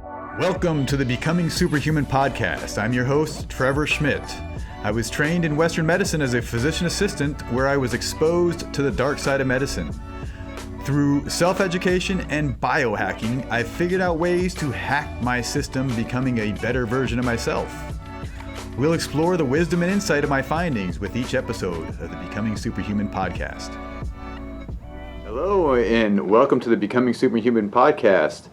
Welcome to the Becoming Superhuman podcast. I'm your host, Trevor Schmidt. I was trained in Western medicine as a physician assistant, where I was exposed to the dark side of medicine. Through self-education and biohacking, I figured out ways to hack my system, becoming a better version of myself. We'll explore the wisdom and insight of my findings with each episode of the Becoming Superhuman podcast. Hello, and welcome to the Becoming Superhuman podcast.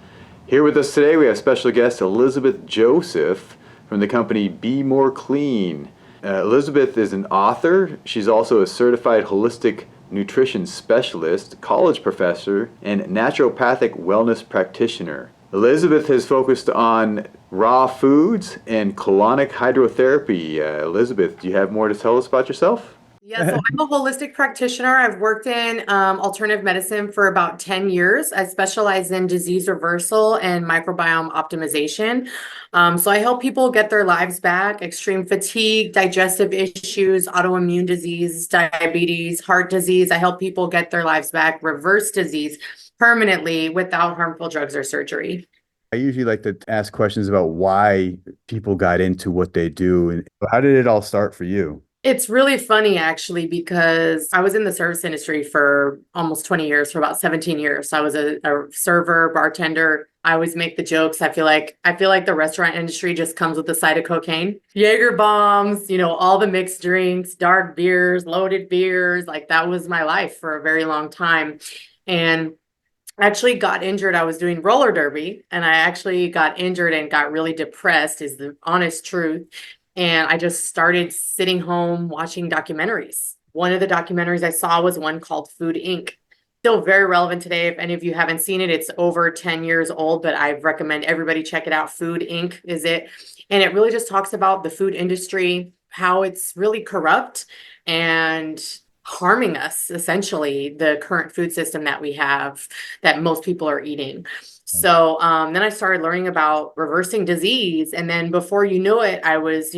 Here with us today, we have special guest Elizabeth Joseph from the company Be More Clean. Elizabeth is an author. She's also a certified holistic nutrition specialist, college professor, and naturopathic wellness practitioner. Elizabeth has focused on raw foods and colonic hydrotherapy. Elizabeth, do you have more to tell us about yourself? Yeah, so I'm a holistic practitioner. I've worked in alternative medicine for about 10 years. I specialize in disease reversal and microbiome optimization. So I help people get their lives back, extreme fatigue, digestive issues, autoimmune disease, diabetes, heart disease. I help people get their lives back, reverse disease permanently without harmful drugs or surgery. I usually like to ask questions about why people got into what they do. And how did it all start for you? It's really funny, actually, because I was in the service industry for almost 20 years, for about 17 years. So I was a server, bartender. I always make the jokes. I feel like the restaurant industry just comes with a side of cocaine. Jaeger bombs, all the mixed drinks, dark beers, loaded beers. Like, that was my life for a very long time. And I actually got injured. I was doing roller derby, and I actually got injured and got really depressed, is the honest truth. And I just started sitting home watching documentaries. One of the documentaries I saw was one called Food Inc. Still very relevant today. If any of you haven't seen it, it's over 10 years old, but I recommend everybody check it out. Food Inc. is it. And it really just talks about the food industry, how it's really corrupt and harming us, essentially, the current food system that we have, that most people are eating. So then I started learning about reversing disease. And then before you knew it, I was,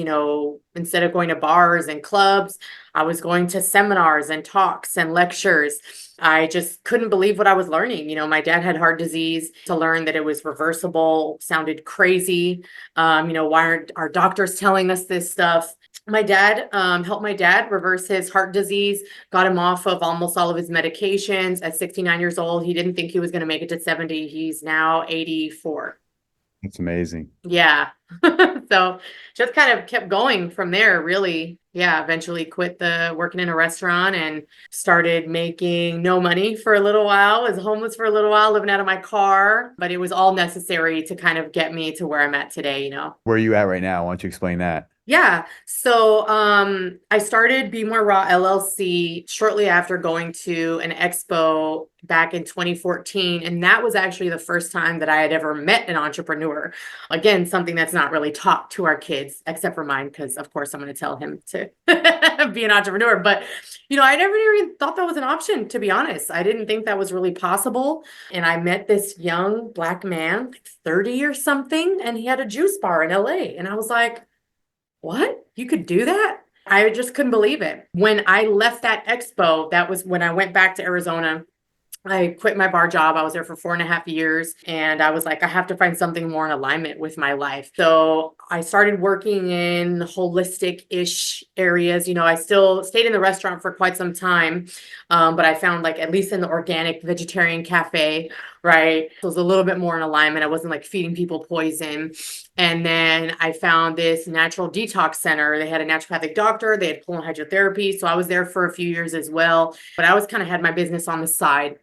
instead of going to bars and clubs, I was going to seminars and talks and lectures. I just couldn't believe what I was learning. My dad had heart disease. To learn that it was reversible sounded crazy. Why aren't our doctors telling us this stuff? My dad helped my dad reverse his heart disease, got him off of almost all of his medications at 69 years old. He didn't think he was going to make it to 70. He's now 84. That's amazing. Yeah. So just kind of kept going from there, really. Yeah, eventually quit the working in a restaurant and started making no money for a little while. Was homeless for a little while, living out of my car, but it was all necessary to kind of get me to where I'm at today, Where are you at right now? Why don't you explain that? Yeah. So I started Be More Raw LLC shortly after going to an expo back in 2014. And that was actually the first time that I had ever met an entrepreneur. Again, something that's not really taught to our kids, except for mine, because of course I'm going to tell him to be an entrepreneur. But, I never even thought that was an option, to be honest. I didn't think that was really possible. And I met this young Black man, like 30 or something, and he had a juice bar in LA. And I was like, what? You could do that? I just couldn't believe it. When I left that expo, that was when I went back to Arizona. I quit my bar job. I was there for 4.5 years. And I was like, I have to find something more in alignment with my life. So I started working in holistic-ish areas. I still stayed in the restaurant for quite some time. But I found, like, at least in the organic vegetarian cafe, right? It was a little bit more in alignment. I wasn't like feeding people poison. And then I found this natural detox center. They had a naturopathic doctor. They had colon hydrotherapy. So I was there for a few years as well. But I was kind of had my business on the side.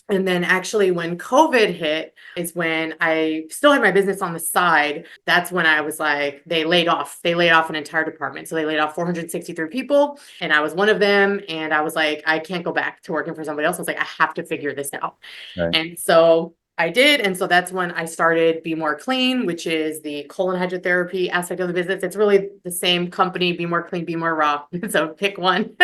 And then actually when COVID hit is when I still had my business on the side. That's when I was like, they laid off an entire department. So they laid off 463 people and I was one of them. And I was like, I can't go back to working for somebody else. I was like, I have to figure this out. Right. And so I did. And so that's when I started Be More Clean, which is the colon hydrotherapy aspect of the business. It's really the same company, Be More Clean, Be More Raw. So pick one.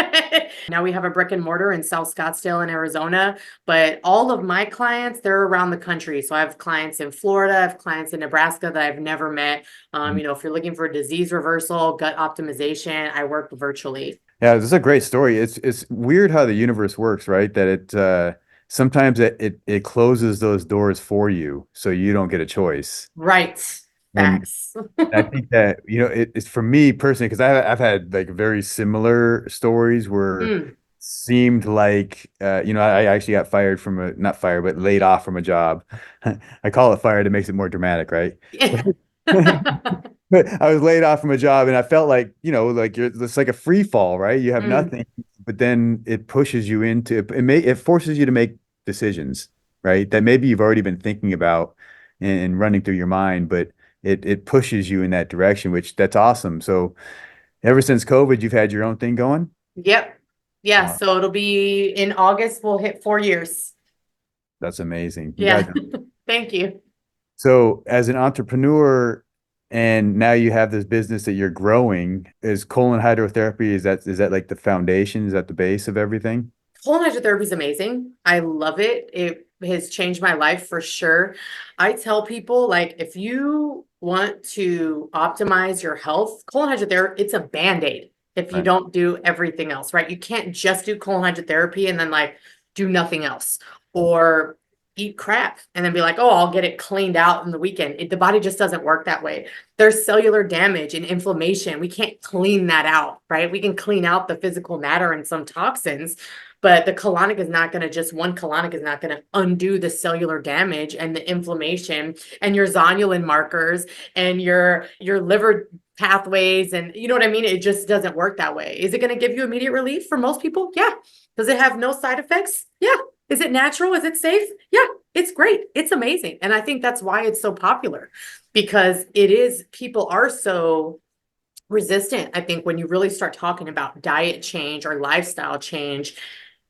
Now we have a brick and mortar in South Scottsdale in Arizona, but all of my clients, they're around the country. So I have clients in Florida, I have clients in Nebraska that I've never met. If you're looking for disease reversal, gut optimization, I work virtually. Yeah, this is a great story. It's weird how the universe works, right? That sometimes it closes those doors for you, so you don't get a choice. Right. And Facts. I think that, it's for me personally, because I've had like very similar stories where Mm. seemed like, I actually got fired from not fired, but laid off from a job. I call it fired. It makes it more dramatic, right? Yeah. But I was laid off from a job and I felt like, it's like a free fall, right? You have Mm. nothing, but then it pushes you into it forces you to make decisions, right? That maybe you've already been thinking about and running through your mind, but it pushes you in that direction, which that's awesome. So ever since COVID, you've had your own thing going? Yep. Yeah. Wow, So it'll be in August, we'll hit 4 years. that's amazing. Yeah. Congratulations. Thank you. So as an entrepreneur, and now you have this business that you're growing, is colon hydrotherapy, is that like the foundation? Is that the base of everything? Colon hydrotherapy is amazing. I love it. It has changed my life for sure. I tell people, like, if you want to optimize your health, colon hydrotherapy, it's a band-aid if you Right. don't do everything else, right? You can't just do colon hydrotherapy and then like do nothing else or eat crap and then be like, oh, I'll get it cleaned out in the weekend. The body just doesn't work that way. There's cellular damage and inflammation. We can't clean that out, right? We can clean out the physical matter and some toxins, but the colonic is not going to just one colonic is not going to undo the cellular damage and the inflammation and your zonulin markers and your liver pathways. And you know what I mean? It just doesn't work that way. Is it going to give you immediate relief for most people? Yeah. Does it have no side effects? Yeah. Is it natural? Is it safe? Yeah, it's great. It's amazing. And I think that's why it's so popular, because people are so resistant. I think when you really start talking about diet change or lifestyle change,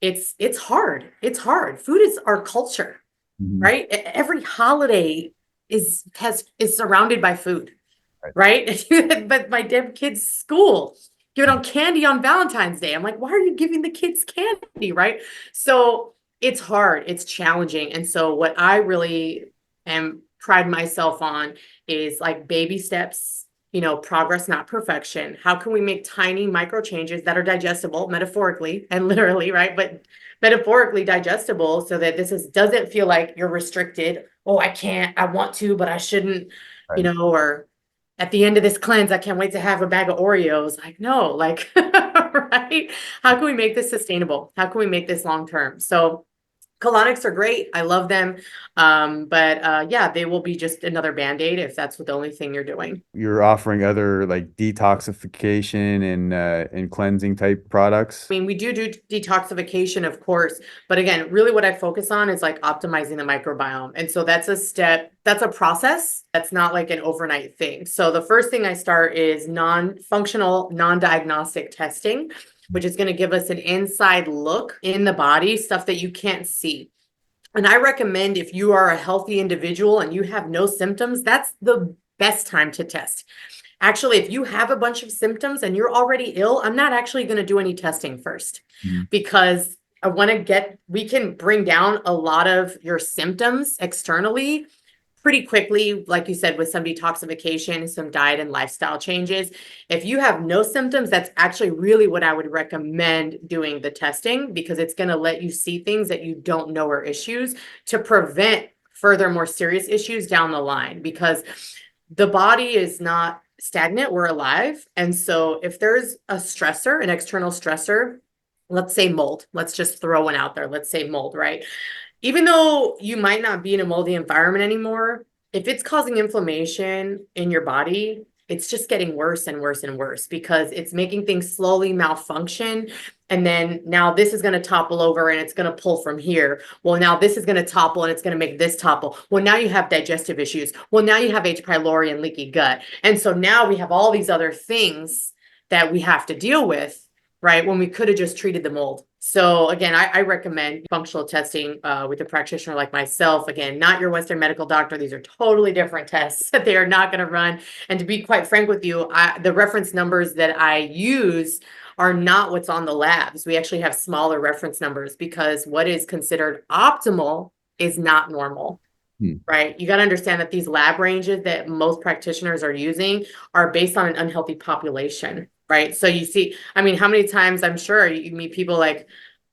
it's hard. It's hard. Food is our culture, Mhm. right? Every holiday is surrounded by food, Right. right? But my damn kids' school giving out candy on Valentine's Day. I'm like, why are you giving the kids candy, right? So it's hard, it's challenging. And so what I really am pride myself on is like baby steps, progress, not perfection. How can we make tiny micro changes that are digestible metaphorically and literally, right? But metaphorically digestible so that doesn't feel like you're restricted. Oh, I can't, I want to, but I shouldn't, Right. or at the end of this cleanse, I can't wait to have a bag of Oreos. Like, no, like, right? How can we make this sustainable? How can we make this long term? So colonics are great. I love them. But yeah, they will be just another band-aid if that's what the only thing you're doing. You're offering other like detoxification and cleansing type products. I mean, we do detoxification, of course, but again, really what I focus on is like optimizing the microbiome. And so that's a process. That's not like an overnight thing. So the first thing I start is non-functional, non-diagnostic testing, which is going to give us an inside look in the body, stuff that you can't see. And I recommend if you are a healthy individual and you have no symptoms, that's the best time to test. Actually, if you have a bunch of symptoms and you're already ill, I'm not actually going to do any testing first, Mhm. because we can bring down a lot of your symptoms externally pretty quickly, like you said, with some detoxification, some diet and lifestyle changes. If you have no symptoms, that's actually really what I would recommend doing the testing, because it's going to let you see things that you don't know are issues to prevent further more serious issues down the line, because the body is not stagnant, we're alive. And so if there's a stressor, an external stressor, let's say mold, let's just throw one out there. Let's say mold, right? Even though you might not be in a moldy environment anymore, if it's causing inflammation in your body, it's just getting worse and worse and worse, because it's making things slowly malfunction. And then now this is going to topple over and it's going to pull from here. Well, now this is going to topple and it's going to make this topple. Well, now you have digestive issues. Well, now you have H. pylori and leaky gut. And so now we have all these other things that we have to deal with, right? When we could have just treated the mold. So again, I recommend functional testing with a practitioner like myself. Again, not your Western medical doctor. These are totally different tests that they are not going to run. And to be quite frank with you, the reference numbers that I use are not what's on the labs. We actually have smaller reference numbers, because what is considered optimal is not normal. Hmm. Right. You got to understand that these lab ranges that most practitioners are using are based on an unhealthy population. Right. So you see, I mean, how many times I'm sure you meet people like,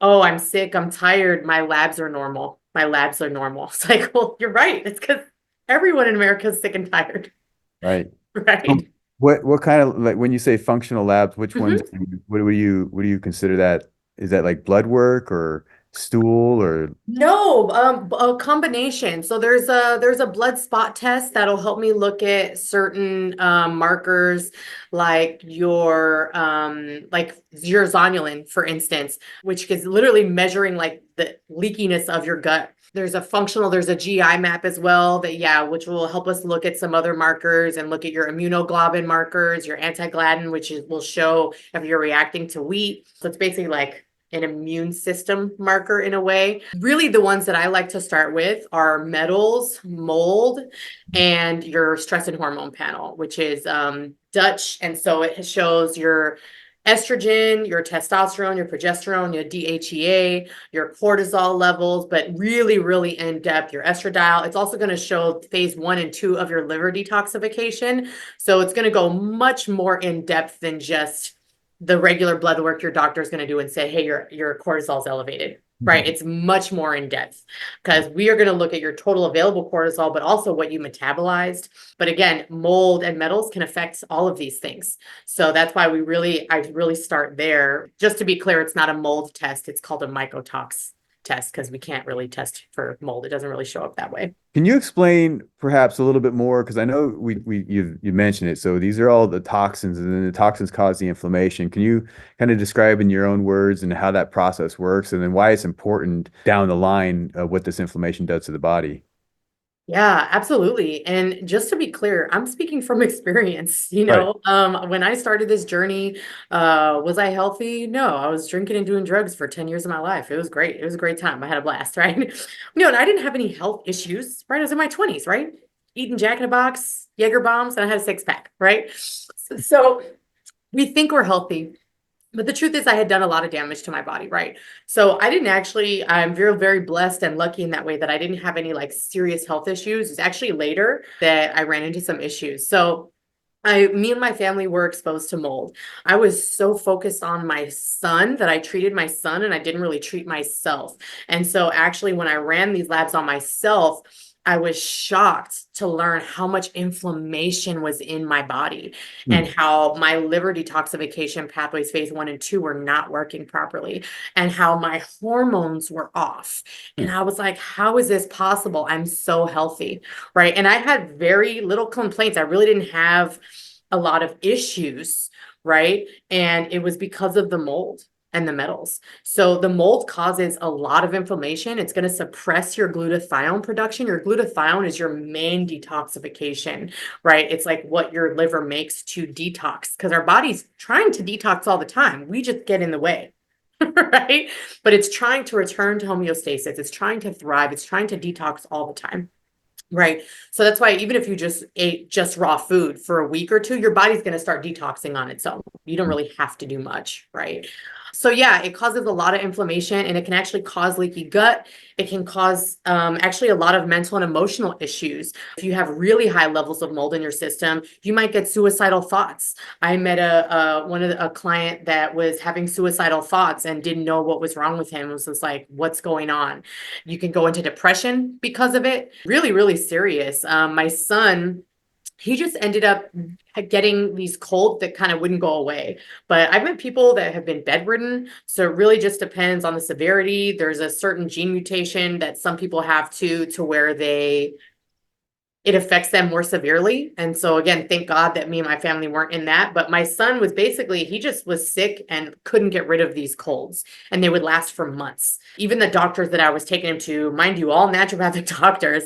oh, I'm sick, I'm tired, my labs are normal. My labs are normal. It's like, well, you're right. It's because everyone in America is sick and tired, Right. right? What kind of, like, when you say functional labs, which ones, Mhm. what do you consider that? Is that like blood work or stool or? No, a combination. So there's a blood spot test that'll help me look at certain markers like your zonulin, for instance, which is literally measuring like the leakiness of your gut. There's a GI map as well that, yeah, which will help us look at some other markers and look at your immunoglobulin markers, your antigliadin, will show if you're reacting to wheat. So it's basically like an immune system marker in a way. Really, the ones that I like to start with are metals, mold, and your stress and hormone panel, which is Dutch. And so it shows your estrogen, your testosterone, your progesterone, your DHEA, your cortisol levels, but really, really in depth, your estradiol. It's also going to show phase 1 and 2 of your liver detoxification. So it's going to go much more in depth than just the regular blood work your doctor is going to do and say, hey, your cortisol is elevated. Right. It's much more in depth because we are going to look at your total available cortisol, but also what you metabolized. But again, mold and metals can affect all of these things. So that's why I really start there. Just to be clear, it's not a mold test. It's called a mycotox test because we can't really test for mold. It doesn't really show up that way. Can you explain perhaps a little bit more? Because I know you mentioned it. So these are all the toxins, and then the toxins cause the inflammation. Can you kind of describe in your own words and how that process works, and then why it's important down the line of what this inflammation does to the body? Yeah, absolutely. And just to be clear, I'm speaking from experience, Right. when I started this journey, was I healthy? No, I was drinking and doing drugs for 10 years of my life. It was great. It was a great time. I had a blast, right? No, and I didn't have any health issues, right? I was in my 20s, right? Eating Jack in a Box, Jaeger bombs, and I had a six pack, right? So we think we're healthy. But the truth is, I had done a lot of damage to my body, right? So I'm very, very blessed and lucky in that way that I didn't have any like serious health issues. It's actually later that I ran into some issues. So me and my family were exposed to mold. I was so focused on my son that I treated my son and I didn't really treat myself. And so actually, when I ran these labs on myself, I was shocked to learn how much inflammation was in my body and Hmm. how my liver detoxification pathways phase 1 and 2 were not working properly and how my hormones were off. Hmm. And I was like, how is this possible? I'm so healthy, right? And I had very little complaints. I really didn't have a lot of issues, right? And it was because of the mold and the metals. So the mold causes a lot of inflammation. It's going to suppress your glutathione production. Your glutathione is your main detoxification, right? It's like what your liver makes to detox because our body's trying to detox all the time. We just get in the way. Right? But it's trying to return to homeostasis. It's trying to thrive. It's trying to detox all the time. Right. So that's why even if you just ate just raw food for a week or two, your body's going to start detoxing on its own. You don't really have to do much. Right. So yeah, it causes a lot of inflammation and it can actually cause leaky gut. It can cause actually a lot of mental and emotional issues. If you have really high levels of mold in your system, you might get suicidal thoughts. I met a client that was having suicidal thoughts and didn't know what was wrong with him. It was just like, what's going on? You can go into depression because of it. Really, really serious. My son, he just ended up getting these colds that kind of wouldn't go away. But I've met people that have been bedridden. So it really just depends on the severity. There's a certain gene mutation that some people have to where it affects them more severely. And so again, thank God that me and my family weren't in that. But my son was basically, he just was sick and couldn't get rid of these colds. And they would last for months. Even the doctors that I was taking him to, mind you, all naturopathic doctors,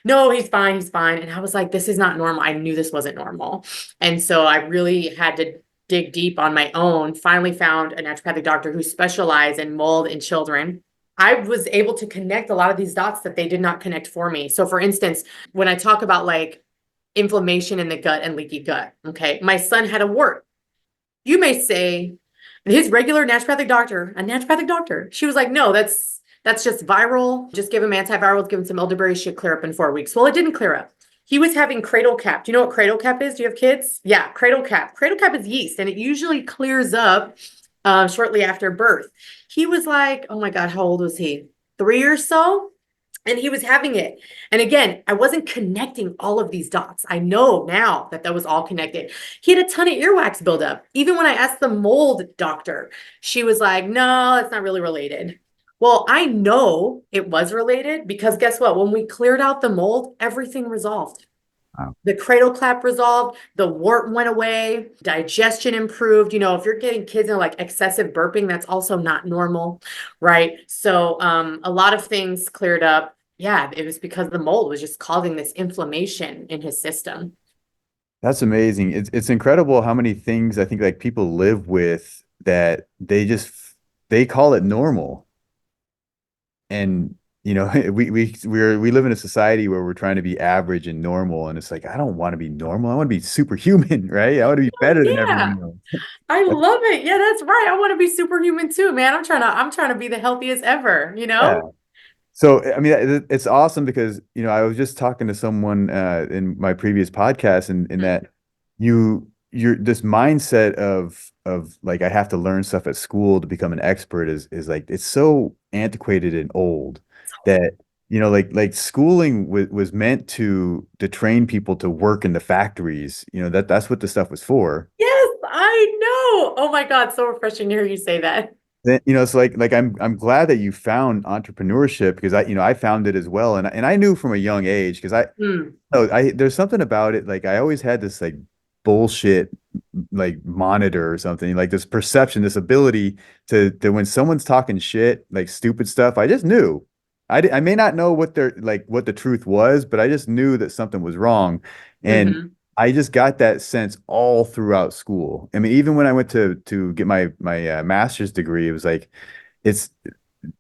no, he's fine, he's fine. And I was like, this is not normal. I knew this wasn't normal. And so I really had to dig deep on my own, finally found a naturopathic doctor who specialized in mold in children. I was able to connect a lot of these dots that they did not connect for me. So for instance, when I talk about like inflammation in the gut and leaky gut, okay, my son had a wart. You may say his regular naturopathic doctor, a naturopathic doctor, she was like, no, that's just viral. Just give him antivirals, give him some elderberry, should clear up in 4 weeks. Well, it didn't clear up. He was having cradle cap. Do you know what cradle cap is? Do you have kids? Yeah, cradle cap. Cradle cap is yeast and it usually clears up shortly after birth. He was like, oh my God, how old was he? 3 or so? And he was having it. And again, I wasn't connecting all of these dots. I know now that that was all connected. He had a ton of earwax buildup. Even when I asked the mold doctor, she was like, no, it's not really related. Well, I know it was related because guess what? When we cleared out the mold, everything resolved. Wow. The cradle clap resolved, the wart went away, digestion improved. If you're getting kids in like excessive burping, that's also not normal, right? So a lot of things cleared up. Yeah, it was because the mold was just causing this inflammation in his system. That's amazing. It's incredible how many things I think like people live with that they call it normal. And we live in a society where we're trying to be average and normal, and it's like I don't want to be normal. I want to be superhuman, right? I want to be better than Yeah, everyone else. I love it. Yeah, that's right. I want to be superhuman too, man. I'm trying to be the healthiest ever, you Yeah. know? So, I mean, it's awesome because, I was just talking to someone in my previous podcast and in Mm, that you're this mindset of like I have to learn stuff at school to become an expert is like it's so antiquated and old that, like schooling was meant to train people to work in the factories, that's what the stuff was for. yes, I know. Oh my God, so refreshing to hear you say that. Then, it's like I'm glad that you found entrepreneurship because I found it as well, and I knew from a young age because Mm, there's something about it, like I always had this like bullshit like monitor or something, like this perception, this ability to when someone's talking shit, like stupid stuff, I just knew. I may not know what the truth was, but I just knew that something was wrong. And hmm. I just got that sense all throughout school. I mean, even when I went to get my master's degree, it was like it's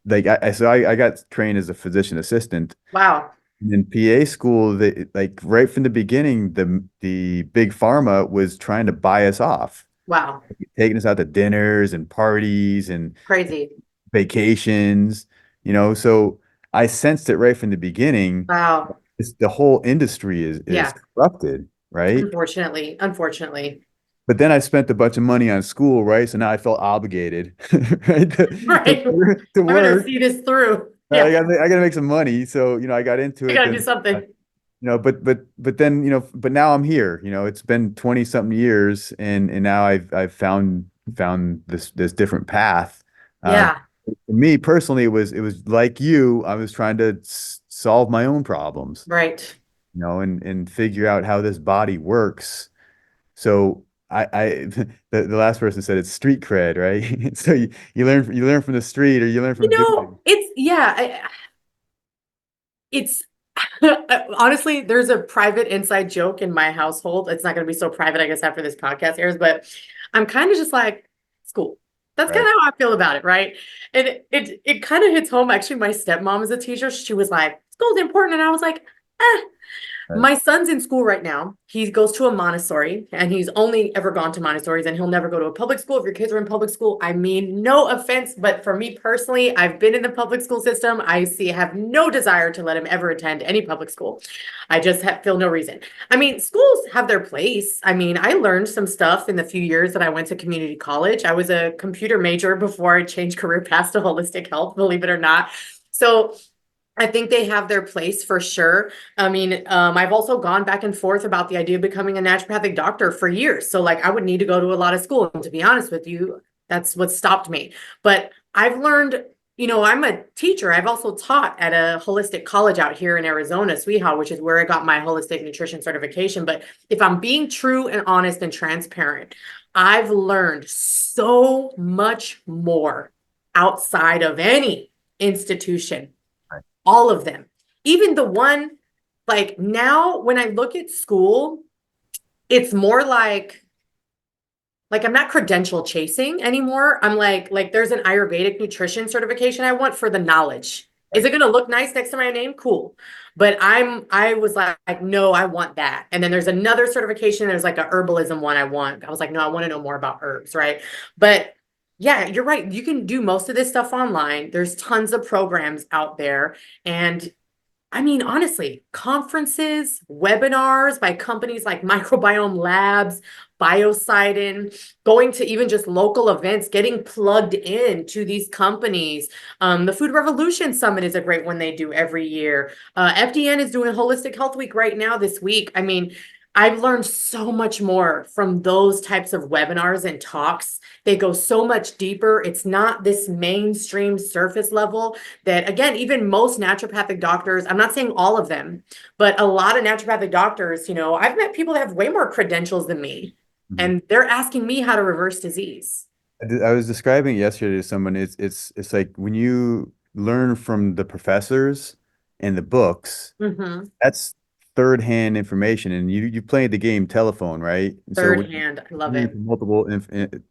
like I got trained as a physician assistant. Wow. In PA school, like right from the beginning, the big pharma was trying to buy us off, Wow. taking us out to dinners and parties and Crazy. vacations, So I sensed it right from the beginning. Wow. The whole industry is Yeah. corrupted, right? Unfortunately. Unfortunately. But then I spent a bunch of money on school, right? So now I felt obligated, right, Right. to I better work. see this through. I Yeah. gotta make some money. So, I got into I it. gotta do Then something. but then, but now I'm here. It's been 20 something years and now I've found this different path. Uh, Yeah. for me personally, it was like you, I was trying to solve my own problems, Right. and figure out how this body works. So I the last person said it's street cred, right? So you learn from the street or you learn from doing. It's yeah, it's honestly, there's a private inside joke in my household. It's not going to be so private, I guess, after this podcast airs, but I'm kind of just like, school. That's kind Right, of how I feel about it, right? And it kind of hits home. Actually, my stepmom is a teacher. She was like, school's important. And I was like, eh, right. my son's in school right now. He goes to a Montessori and he's only ever gone to Montessori's and he'll never go to a public school. If your kids are in public school, I mean, no offense, but for me personally, I've been in the public school system. Have no desire to let him ever attend any public school. I just feel no reason. I mean, schools have their place. I mean, I learned some stuff in the few years that I went to community college. I was a computer major before I changed career paths to holistic health, believe it or not. So I think they have their place for sure. I mean, I've also gone back and forth about the idea of becoming a naturopathic doctor for years. So, like, I would need to go to a lot of school. And to be honest with you, that's what stopped me. But I've learned, I'm a teacher. I've also taught at a holistic college out here in Arizona, Sweeha, which is where I got my holistic nutrition certification. But if I'm being true and honest and transparent, I've learned so much more outside of any institution, Right. all of them. Even the one, like now when I look at school, it's more like I'm not credential chasing anymore. I'm like there's an Ayurvedic nutrition certification I want for the knowledge. Is Right. it going to look nice next to my name? Cool. But I was like, no, I want that. And then there's another certification. There's like a herbalism one I want. I was like, no, I want to know more about herbs, right? But yeah, you're right. You can do most of this stuff online. There's tons of programs out there. And I mean, honestly, conferences, webinars by companies like Microbiome Labs, Biocidin, going to even just local events, getting plugged in to these companies. The Food Revolution Summit is a great one they do every year. FDN is doing Holistic Health Week right now this week. I mean, I've learned so much more from those types of webinars and talks. They go so much deeper. It's not this mainstream surface level that, again, even most naturopathic doctors, I'm not saying all of them, but a lot of naturopathic doctors, I've met people that have way more credentials than me, Mhm. and they're asking me how to reverse disease. I was describing it yesterday to someone. It's like when you learn from the professors and the books, Hmm. that's third hand information, and you played the game telephone, right? And so Third when hand, I love you it. from multiple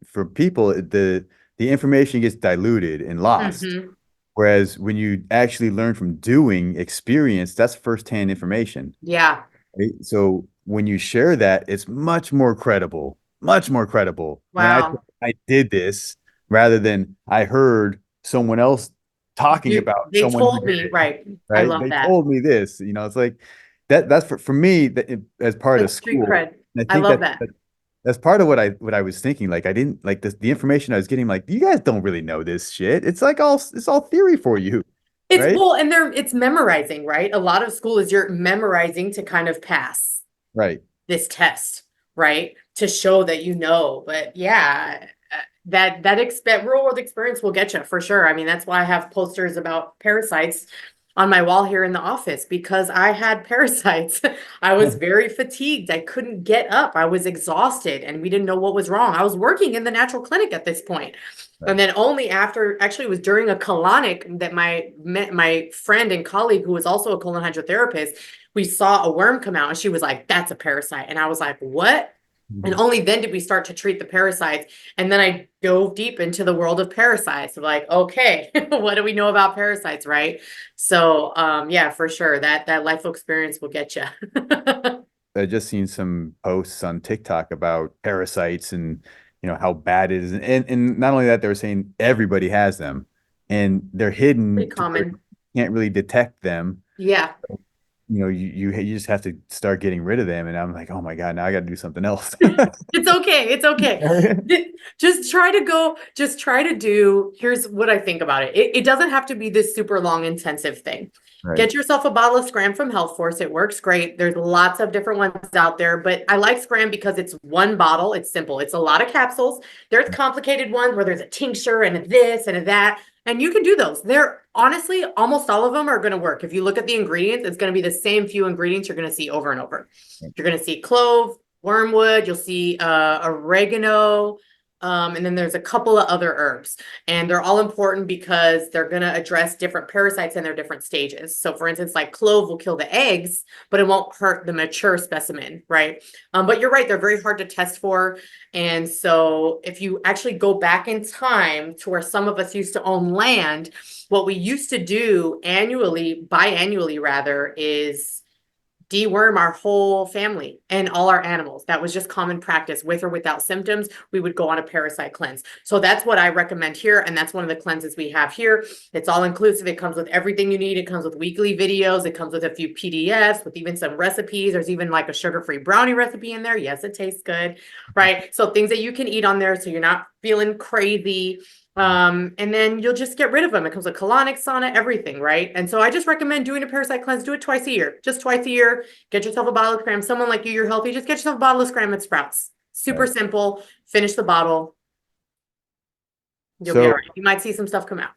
for people, the information gets diluted and lost. Hmm. Whereas when you actually learn from doing experience, that's firsthand information. Yeah. Right? So when you share that, it's much more credible, much more credible. When Wow. I did this rather than I heard someone else talking about They someone who told did me, it, right. I right? love They that. told me this, it's like that's for me that as part of Like street school. cred. And I I think love that. that's part of what I was thinking. Like I didn't like this, the information I was getting, like, you guys don't really know this shit. It's all theory for you, It's right? well, and it's memorizing, right? A lot of school is you're memorizing to kind of pass Right. this test, right? To show that you know. But yeah, that real world experience will get you for sure. I mean, that's why I have posters about parasites on my wall here in the office because I had parasites. I was very fatigued. I couldn't get up. I was exhausted and we didn't know what was wrong. I was working in the natural clinic at this point. And Right. then only after, actually, it was during a colonic that my friend and colleague, who was also a colon hydrotherapist, we saw a worm come out and she was like, that's a parasite. And I was like, what? And Mhm. only then did we start to treat the parasites. And then I dove deep into the world of parasites. Like, okay, what do we know about parasites, right? So, yeah, for sure, that life experience will get you. I just seen some posts on TikTok about parasites and how bad it is, and not only that, they were saying everybody has them, and they're Pretty hidden to where you common. can't really detect them. Yeah. You just have to start getting rid of them, and I'm like, oh my God, now I got to do something else. It's okay. It's okay. Just try to do, here's what I think about it. It doesn't have to be this super long, intensive thing. Right. Get yourself a bottle of Scram from Health Force. It works great. There's lots of different ones out there, but I like Scram because it's one bottle. It's simple. It's a lot of capsules. There's complicated ones where there's a tincture and a this and a that, and you can do those. They're honestly, almost all of them are going to work. If you look at the ingredients, it's going to be the same few ingredients you're going to see over and over. You're going to see clove, wormwood, you'll see oregano, and then there's a couple of other herbs. And they're all important because they're going to address different parasites in their different stages. So, for instance, like clove will kill the eggs, but it won't hurt the mature specimen, right? But you're right, they're very hard to test for. And so, if you actually go back in time to where some of us used to own land, what we used to do annually, biannually rather, is deworm our whole family and all our animals. That was just common practice. With or without symptoms, we would go on a parasite cleanse. So that's what I recommend here. And that's one of the cleanses we have here. It's all inclusive. It comes with everything you need. It comes with weekly videos. It comes with a few PDFs with even some recipes. There's even like a sugar-free brownie recipe in there. Yes, it tastes good, right? So things that you can eat on there so you're not feeling crazy. And then you'll just get rid of them. It comes with colonic, sauna, everything, right? And so I just recommend doing a parasite cleanse. Do it twice a year, just twice a year. Get yourself a bottle of Scram. Someone like you're healthy, just get yourself a bottle of Scram at Sprouts. Super Right. simple. Finish the bottle. You'll be all So right. You might see some stuff come out.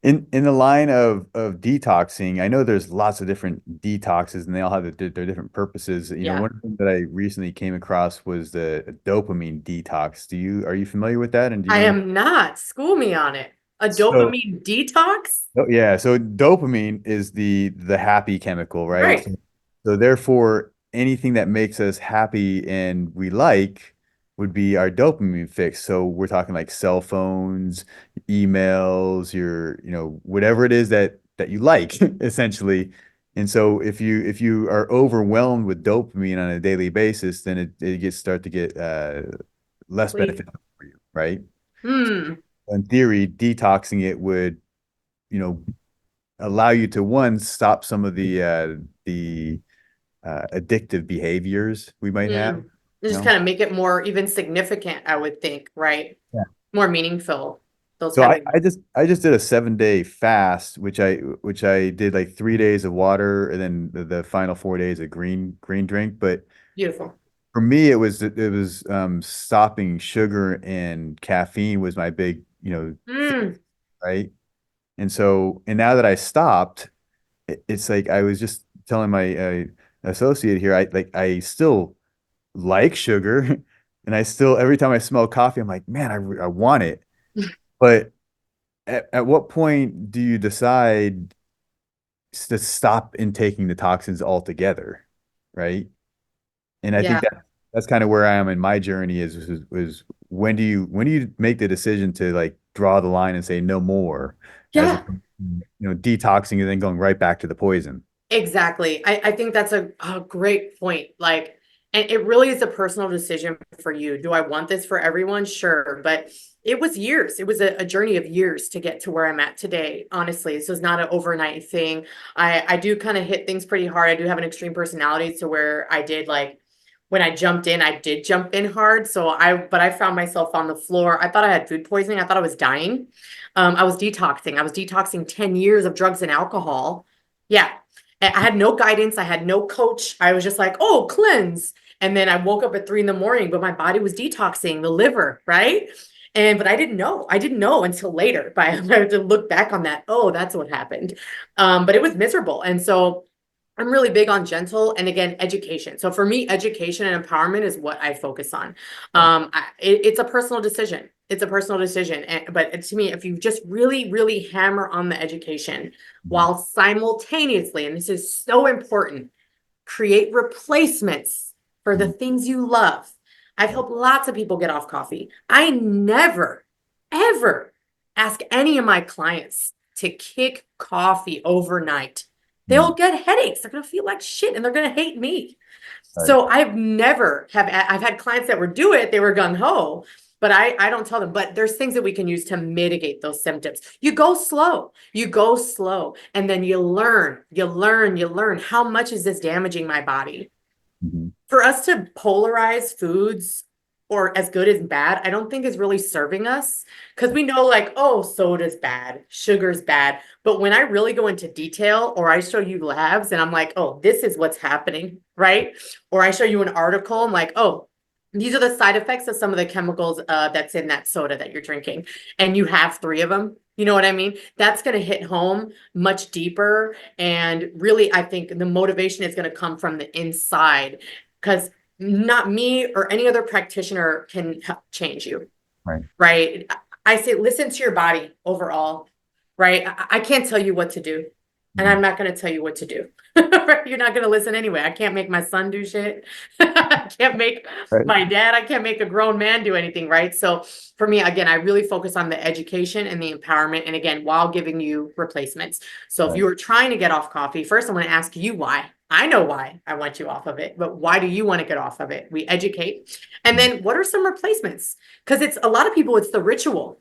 in the line of detoxing, I know there's lots of different detoxes and they all have their different purposes. Yeah. One thing that I recently came across was the dopamine detox. Are you familiar with that? And do you I know anything? am not. School me on it. A So, dopamine detox? yeah, so dopamine is the happy chemical, right? Right. So therefore, anything that makes us happy and we like would be our dopamine fix. So we're talking like cell phones, emails, whatever it is that you like, essentially. And so if you are overwhelmed with dopamine on a daily basis, then it gets start to get less Please. beneficial for you, right? Hmm. In theory, detoxing it would, you know, allow you to one stop some of the addictive behaviors we might have, Mm. Just you kind of make it more even significant, I would think, right? know. More meaningful, those So habits. I just did a 7 day fast, which I did like 3 days of water and then the final 4 days of green drink. But Beautiful. for me, it was stopping sugar and caffeine was my big, thing, Mm. right? And now that I stopped, it's like I was just telling my associate here, I still like sugar, and I still every time I smell coffee, I'm like, man, I want it, but at what point do you decide to stop intaking the toxins altogether, right? And I think Yeah. that's kind of where I am in my journey is when do you make the decision to like draw the line and say no more as Yeah. opposed to, detoxing and then going right back to the poison. Exactly. I think that's a great point. Like, and it really is a personal decision for you. Do I want this for everyone? Sure. But it was years. It was a journey of years to get to where I'm at today. Honestly, this was not an overnight thing. I do kind of hit things pretty hard. I do have an extreme personality to where I did like when I jumped in, I did jump in hard. But I found myself on the floor. I thought I had food poisoning. I thought I was dying. I was detoxing. I was detoxing 10 years of drugs and alcohol. Yeah. I had no guidance. I had no coach. I was just like, oh, cleanse. And then I woke up at 3 in the morning, but my body was detoxing the liver, right? But I didn't know. I didn't know until later. But I had to look back on that. Oh, that's what happened. But it was miserable. And so I'm really big on gentle and again, education. So for me, education and empowerment is what I focus on. Right. It's a personal decision. It's a personal decision. But to me, if you just really, really hammer on the education Mhm. while simultaneously, and this is so important, create replacements for the Mhm. things you love. I've helped lots of people get off coffee. I never, ever ask any of my clients to kick coffee overnight. They'll Mhm. get headaches. They're going to feel like shit and they're going to hate me. Right. So I've had clients that would do it. They were gung ho, but I don't tell them, but there's things that we can use to mitigate those symptoms. You go slow, and then you learn how much is this damaging my body? Mhm. For us to polarize foods or as good as bad, I don't think is really serving us because we know like, oh, soda's bad, sugar's bad. But when I really go into detail or I show you labs and I'm like, oh, this is what's happening, right? Or I show you an article, I'm like, oh, these are the side effects of some of the chemicals that's in that soda that you're drinking. And you have three of them. You know what I mean? That's going to hit home much deeper. And really, I think the motivation is going to come from the inside because not me or any other practitioner can change you, Right. right? I say listen to your body overall, right? I can't tell you what to do, and Mhm. I'm not going to tell you what to do. You're not going to listen anyway. I can't make my son do shit. I can't make Right. my dad, I can't make a grown man do anything, right? So for me, again, I really focus on the education and the empowerment, and again, while giving you replacements. So if Right. you were trying to get off coffee, first I want to ask you why. I know why I want you off of it, but why do you want to get off of it? We educate. And Mhm. then what are some replacements? Because it's a lot of people, it's the ritual,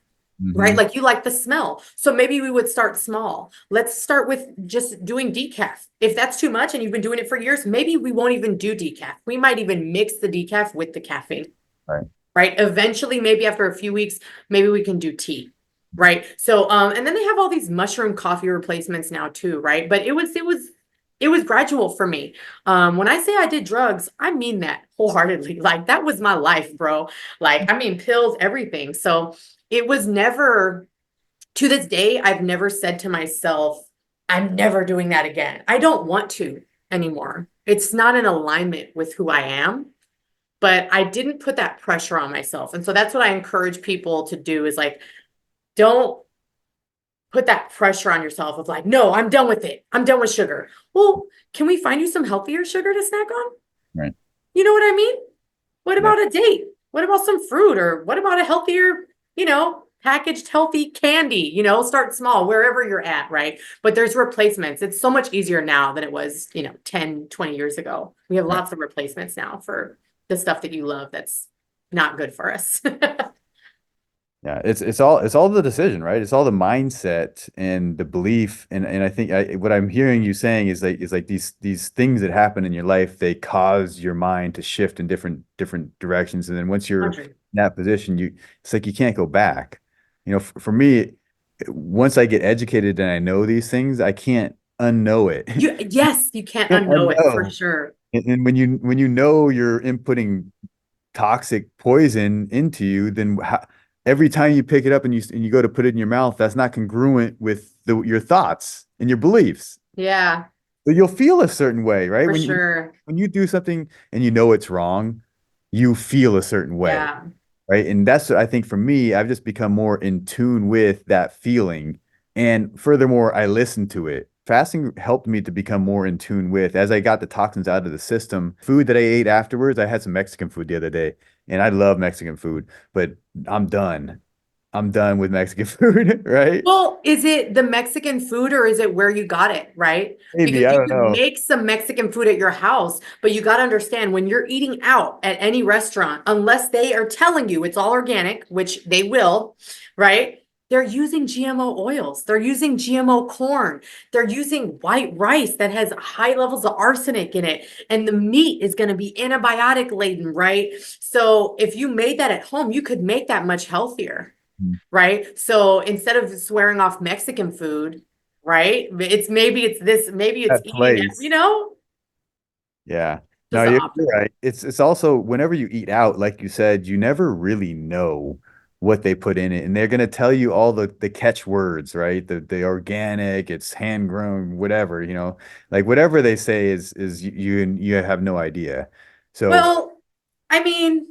right? Mhm. Like you like the smell. So maybe we would start small. Let's start with just doing decaf. If that's too much and you've been doing it for years, maybe we won't even do decaf. We might even mix the decaf with the caffeine, Right. right? Eventually, maybe after a few weeks, maybe we can do tea. Right. So and then they have all these mushroom coffee replacements now too, right? But it was gradual for me. When I say I did drugs, I mean that wholeheartedly. Like that was my life, bro. Like, I mean, pills, everything. So it was never, to this day, I've never said to myself, I'm never doing that again. I don't want to anymore. It's not in alignment with who I am, but I didn't put that pressure on myself. And so that's what I encourage people to do is like, don't put that pressure on yourself of like, no, I'm done with it. I'm done with sugar. Well, can we find you some healthier sugar to snack on? Right. You know what I mean? What Yeah. about a date? What about some fruit? Or what about a healthier, packaged healthy candy? Start small wherever you're at, right? But there's replacements. It's so much easier now than it was, 10, 20 years ago. We have Right. lots of replacements now for the stuff that you love that's not good for us. Yeah, it's all the decision, right? It's all the mindset and the belief, and I think what I'm hearing you saying is like these things that happen in your life, they cause your mind to shift in different directions, and then once you're in 100. that position, it's like you can't go back. For me, once I get educated and I know these things, I can't unknow it. Yes, you can't Can't unknow it for unknow. sure. And when you know you're inputting toxic poison into you, then every time you pick it up and you go to put it in your mouth, that's not congruent with your thoughts and your beliefs. Yeah, So you'll feel a certain way, right? for When sure. when you do something and you know it's wrong, you feel a certain way, Yeah. right? And that's I think for me, I've just become more in tune with that feeling. And furthermore, I listen to it. Fasting helped me to become more in tune with as I got the toxins out of the system. Food that I ate afterwards, I had some Mexican food the other day, and I love Mexican food, but I'm done. I'm done with Mexican food, right? Well, is it the Mexican food or is it where you got it, right? Because Maybe, I you don't could know. make some Mexican food at your house, but you got to understand when you're eating out at any restaurant, unless they are telling you it's all organic, which they will, right? They're using GMO oils. They're using GMO corn. They're using white rice that has high levels of arsenic in it. And the meat is going to be antibiotic laden, right? So if you made that at home, you could make that much healthier, right? So instead of swearing off Mexican food, right? It's this, maybe it's That eating, place. Yeah. No, just the you're opposite. right. It's also whenever you eat out, like you said, you never really know what they put in it. And they're gonna tell you all the catchwords, right? The organic, it's hand grown, whatever, like whatever they say is you have no idea. So Well, I mean,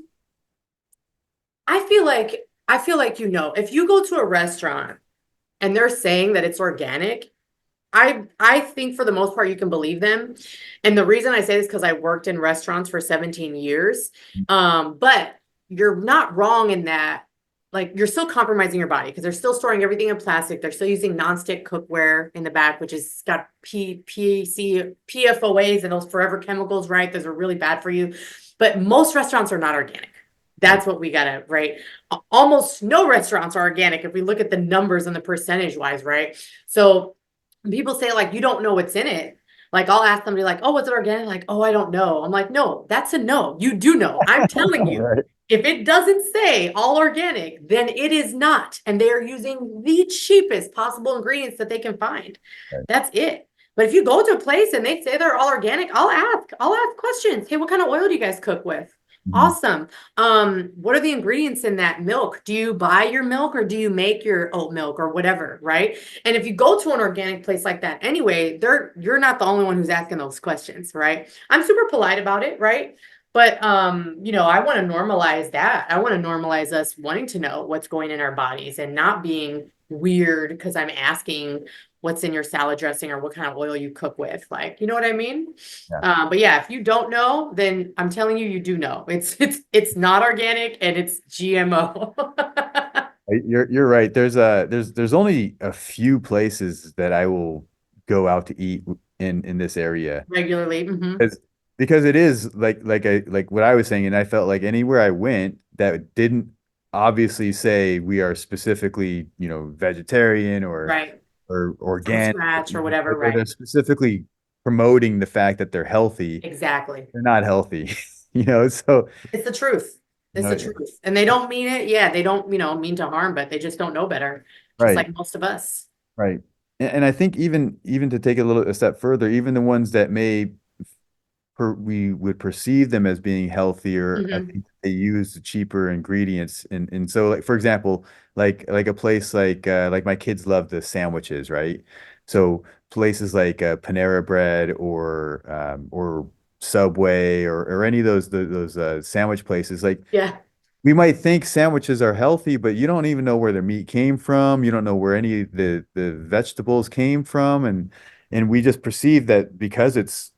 I feel like if you go to a restaurant and they're saying that it's organic, I think for the most part you can believe them. And the reason I say this because I worked in restaurants for 17 years. But you're not wrong in that, like, you're still compromising your body because they're still storing everything in plastic. They're still using nonstick cookware in the back, which is got PFOAs and those forever chemicals, right? Those are really bad for you. But most restaurants are not organic. right. That's what we gotta, right? Almost no restaurants are organic if we look at the numbers and the percentage wise, right? So people say like you don't know what's in it. Like I'll ask somebody like, "Oh, was it organic?" Like, "Oh, I don't know." I'm like, "No, that's a no. You do know. I'm telling you. Right. If it doesn't say all organic, then it is not. And they are using the cheapest possible ingredients that they can find. Right. That's it. But if you go to a place and they say they're all organic, I'll ask questions. Hey, what kind of oil do you guys cook with? Mhm. Awesome. What are the ingredients in that milk? Do you buy your milk or do you make your oat milk or whatever, right? And if you go to an organic place like that anyway, you're not the only one who's asking those questions, right? I'm super polite about it, right? But I want to normalize that. I want to normalize us wanting to know what's going in our bodies and not being weird because I'm asking what's in your salad dressing or what kind of oil you cook with. Like, you know what I mean? Yeah. But yeah, if you don't know, then I'm telling you, you do know. It's not organic and it's GMO. You're right. There's only a few places that I will go out to eat in this area. Regularly. Because because it is like what I was saying, and I felt like anywhere I went that didn't obviously say we are specifically, vegetarian Right. or From organic, scratch or whatever. or Right. they're specifically promoting the fact that they're healthy, Exactly. they're not healthy. So It's the truth. you It's the know, truth. And they don't mean it. Yeah, they don't, mean to harm, but they just don't know better, just right, like most of us. right. And I think even to take a step further, even the ones that we would perceive them as being healthier, I Hmm. think they use the cheaper ingredients. And so like for example, like a place like my kids love the sandwiches, right? So places like Panera Bread or Subway or any of those sandwich places, like Yeah. we might think sandwiches are healthy, but you don't even know where the meat came from. You don't know where any of the vegetables came from, and we just perceive that because it's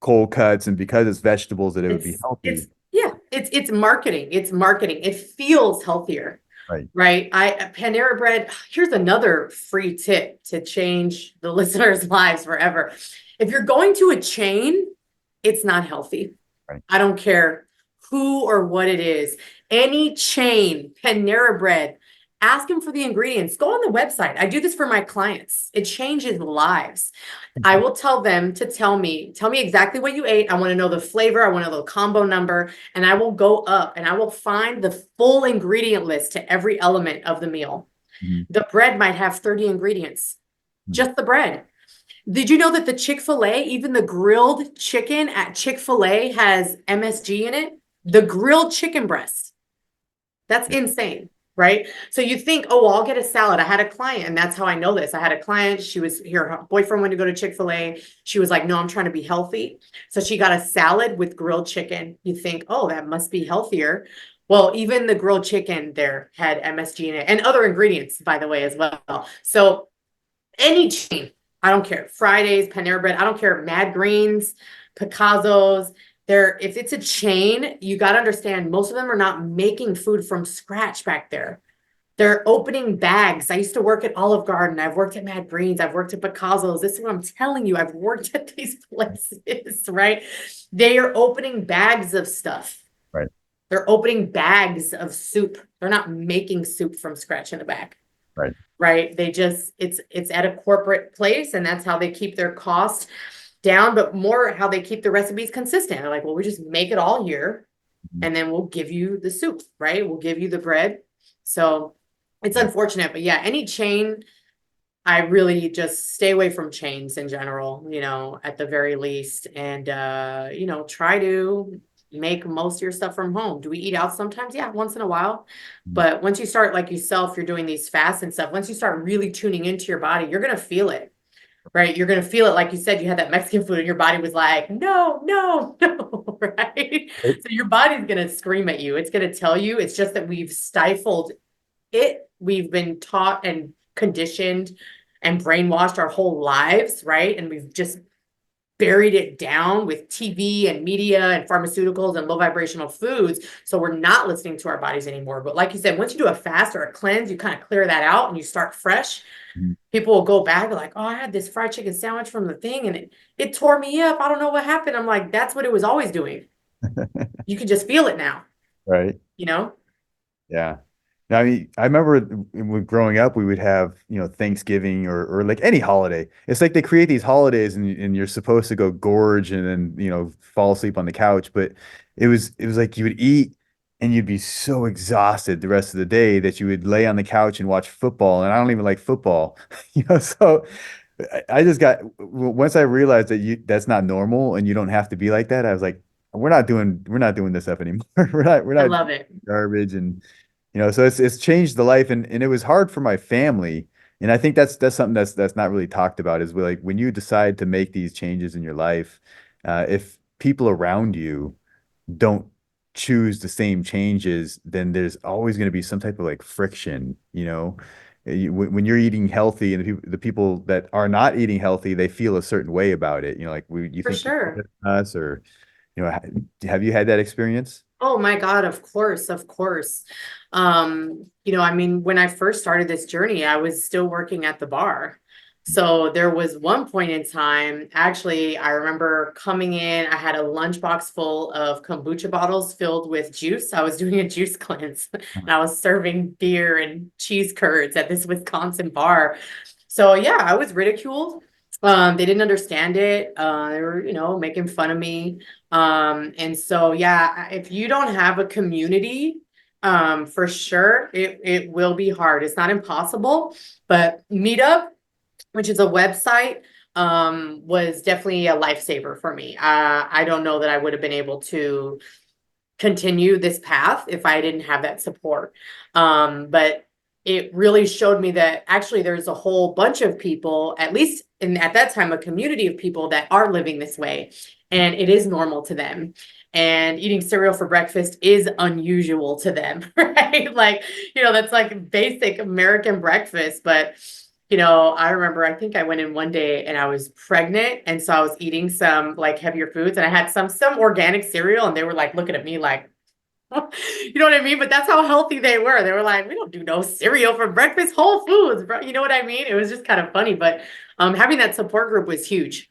cold cuts and because it's vegetables that it would be It's healthy. yeah, it's marketing. It's marketing. It feels healthier, Right. right? Panera Bread, here's another free tip to change the listeners' lives forever. If you're going to a chain, it's not healthy. Right. I don't care who or what it is. Any chain, Panera Bread, Ask them for the ingredients. Go on the website. I do this for my clients. It changes lives. I will tell them to tell me exactly what you ate. I want to know the flavor. I want to know the combo number. And I will go up and I will find the full ingredient list to every element of the meal. Mhm. The bread might have 30 ingredients, just the bread. Did you know that the Chick-fil-A, even the grilled chicken at Chick-fil-A has MSG in it? The grilled chicken breast. That's Yeah. insane, right? So you think, oh, well, I'll get a salad. I had a client, and that's how I know this. I had a client, she was here, her boyfriend went to go to Chick-fil-A. She was like, no, I'm trying to be healthy. So she got a salad with grilled chicken. You think, oh, that must be healthier. Well, even the grilled chicken there had MSG in it and other ingredients, by the way, as well. So any chain, I don't care. Fridays, Panera Bread, I don't care. Mad Greens, Picasso's. If it's a chain, you got to understand most of them are not making food from scratch back there. They're opening bags. I used to work at Olive Garden. I've worked at Mad Greens. I've worked at Picasso's. This is what I'm telling you. I've worked at these places, right? They are opening bags of stuff. Right. They're opening bags of soup. They're not making soup from scratch in the bag. Right. Right. They just, it's at a corporate place, and that's how they keep their cost down, but more how they keep the recipes consistent. They're like, well, we just make it all here and then we'll give you the soup, right? We'll give you the bread. So it's unfortunate, but yeah, any chain, I really just stay away from chains in general, at the very least. And, try to make most of your stuff from home. Do we eat out sometimes? Yeah, once in a while. But once you start, like yourself, you're doing these fasts and stuff, once you start really tuning into your body, you're going to feel it, right? You're going to feel it. Like you said, you had that Mexican food and your body was like, no, no, no, right? So your body's going to scream at you. It's going to tell you. It's just that we've stifled it. We've been taught and conditioned and brainwashed our whole lives, right? And we've just buried it down with TV and media and pharmaceuticals and low vibrational foods. So we're not listening to our bodies anymore. But like you said, once you do a fast or a cleanse, you kind of clear that out and you start fresh. Mhm. People will go back like, oh, I had this fried chicken sandwich from the thing and it tore me up. I don't know what happened. I'm like, that's what it was always doing. You can just feel it now, Right. Yeah. Now, I mean, I remember growing up, we would have, Thanksgiving or like any holiday. It's like they create these holidays and you're supposed to go gorge and then, fall asleep on the couch. But it was like you would eat and you'd be so exhausted the rest of the day that you would lay on the couch and watch football. And I don't even like football, so I just once I realized that that's not normal and you don't have to be like that, I was like, we're not doing this stuff anymore. We're I not love it. garbage and so it's changed the life and it was hard for my family. And I think that's something that's not really talked about is like when you decide to make these changes in your life, if people around you don't choose the same changes, then there's always going to be some type of like friction, when you're eating healthy and the people that are not eating healthy, they feel a certain way about it. Like you For think you're better sure. than us or, have you had that experience? Oh my God, of course, of course. I mean, when I first started this journey, I was still working at the bar. So there was one point in time, actually, I remember coming in, I had a lunchbox full of kombucha bottles filled with juice. I was doing a juice cleanse and I was serving beer and cheese curds at this Wisconsin bar. So yeah, I was ridiculed. They didn't understand it. They were, making fun of me. And so, yeah, if you don't have a community, for sure, it will be hard. It's not impossible, but Meetup, which is a website, was definitely a lifesaver for me. I don't know that I would have been able to continue this path if I didn't have that support. But it really showed me that actually there's a whole bunch of people, at least at that time, a community of people that are living this way, and it is normal to them. And eating cereal for breakfast is unusual to them, right? Like, that's like basic American breakfast. But, I remember, I think I went in one day and I was pregnant. And so I was eating some like heavier foods and I had some organic cereal and they were like looking at me like, you know what I mean? But that's how healthy they were. They were like, we don't do no cereal for breakfast, Whole Foods, bro. You know what I mean? It was just kind of funny, but having that support group was huge.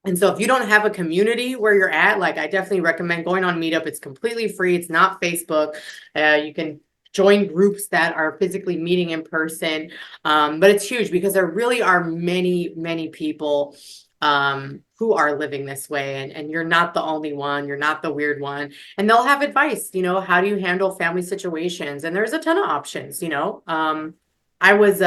And so if you don't have a community where you're at, like I definitely recommend going on Meetup. It's completely free. It's not Facebook. You can join groups that are physically meeting in person. But it's huge because there really are many, many people who are living this way, and you're not the only one. You're not the weird one. And they'll have advice, how do you handle family situations? And there's a ton of options. I was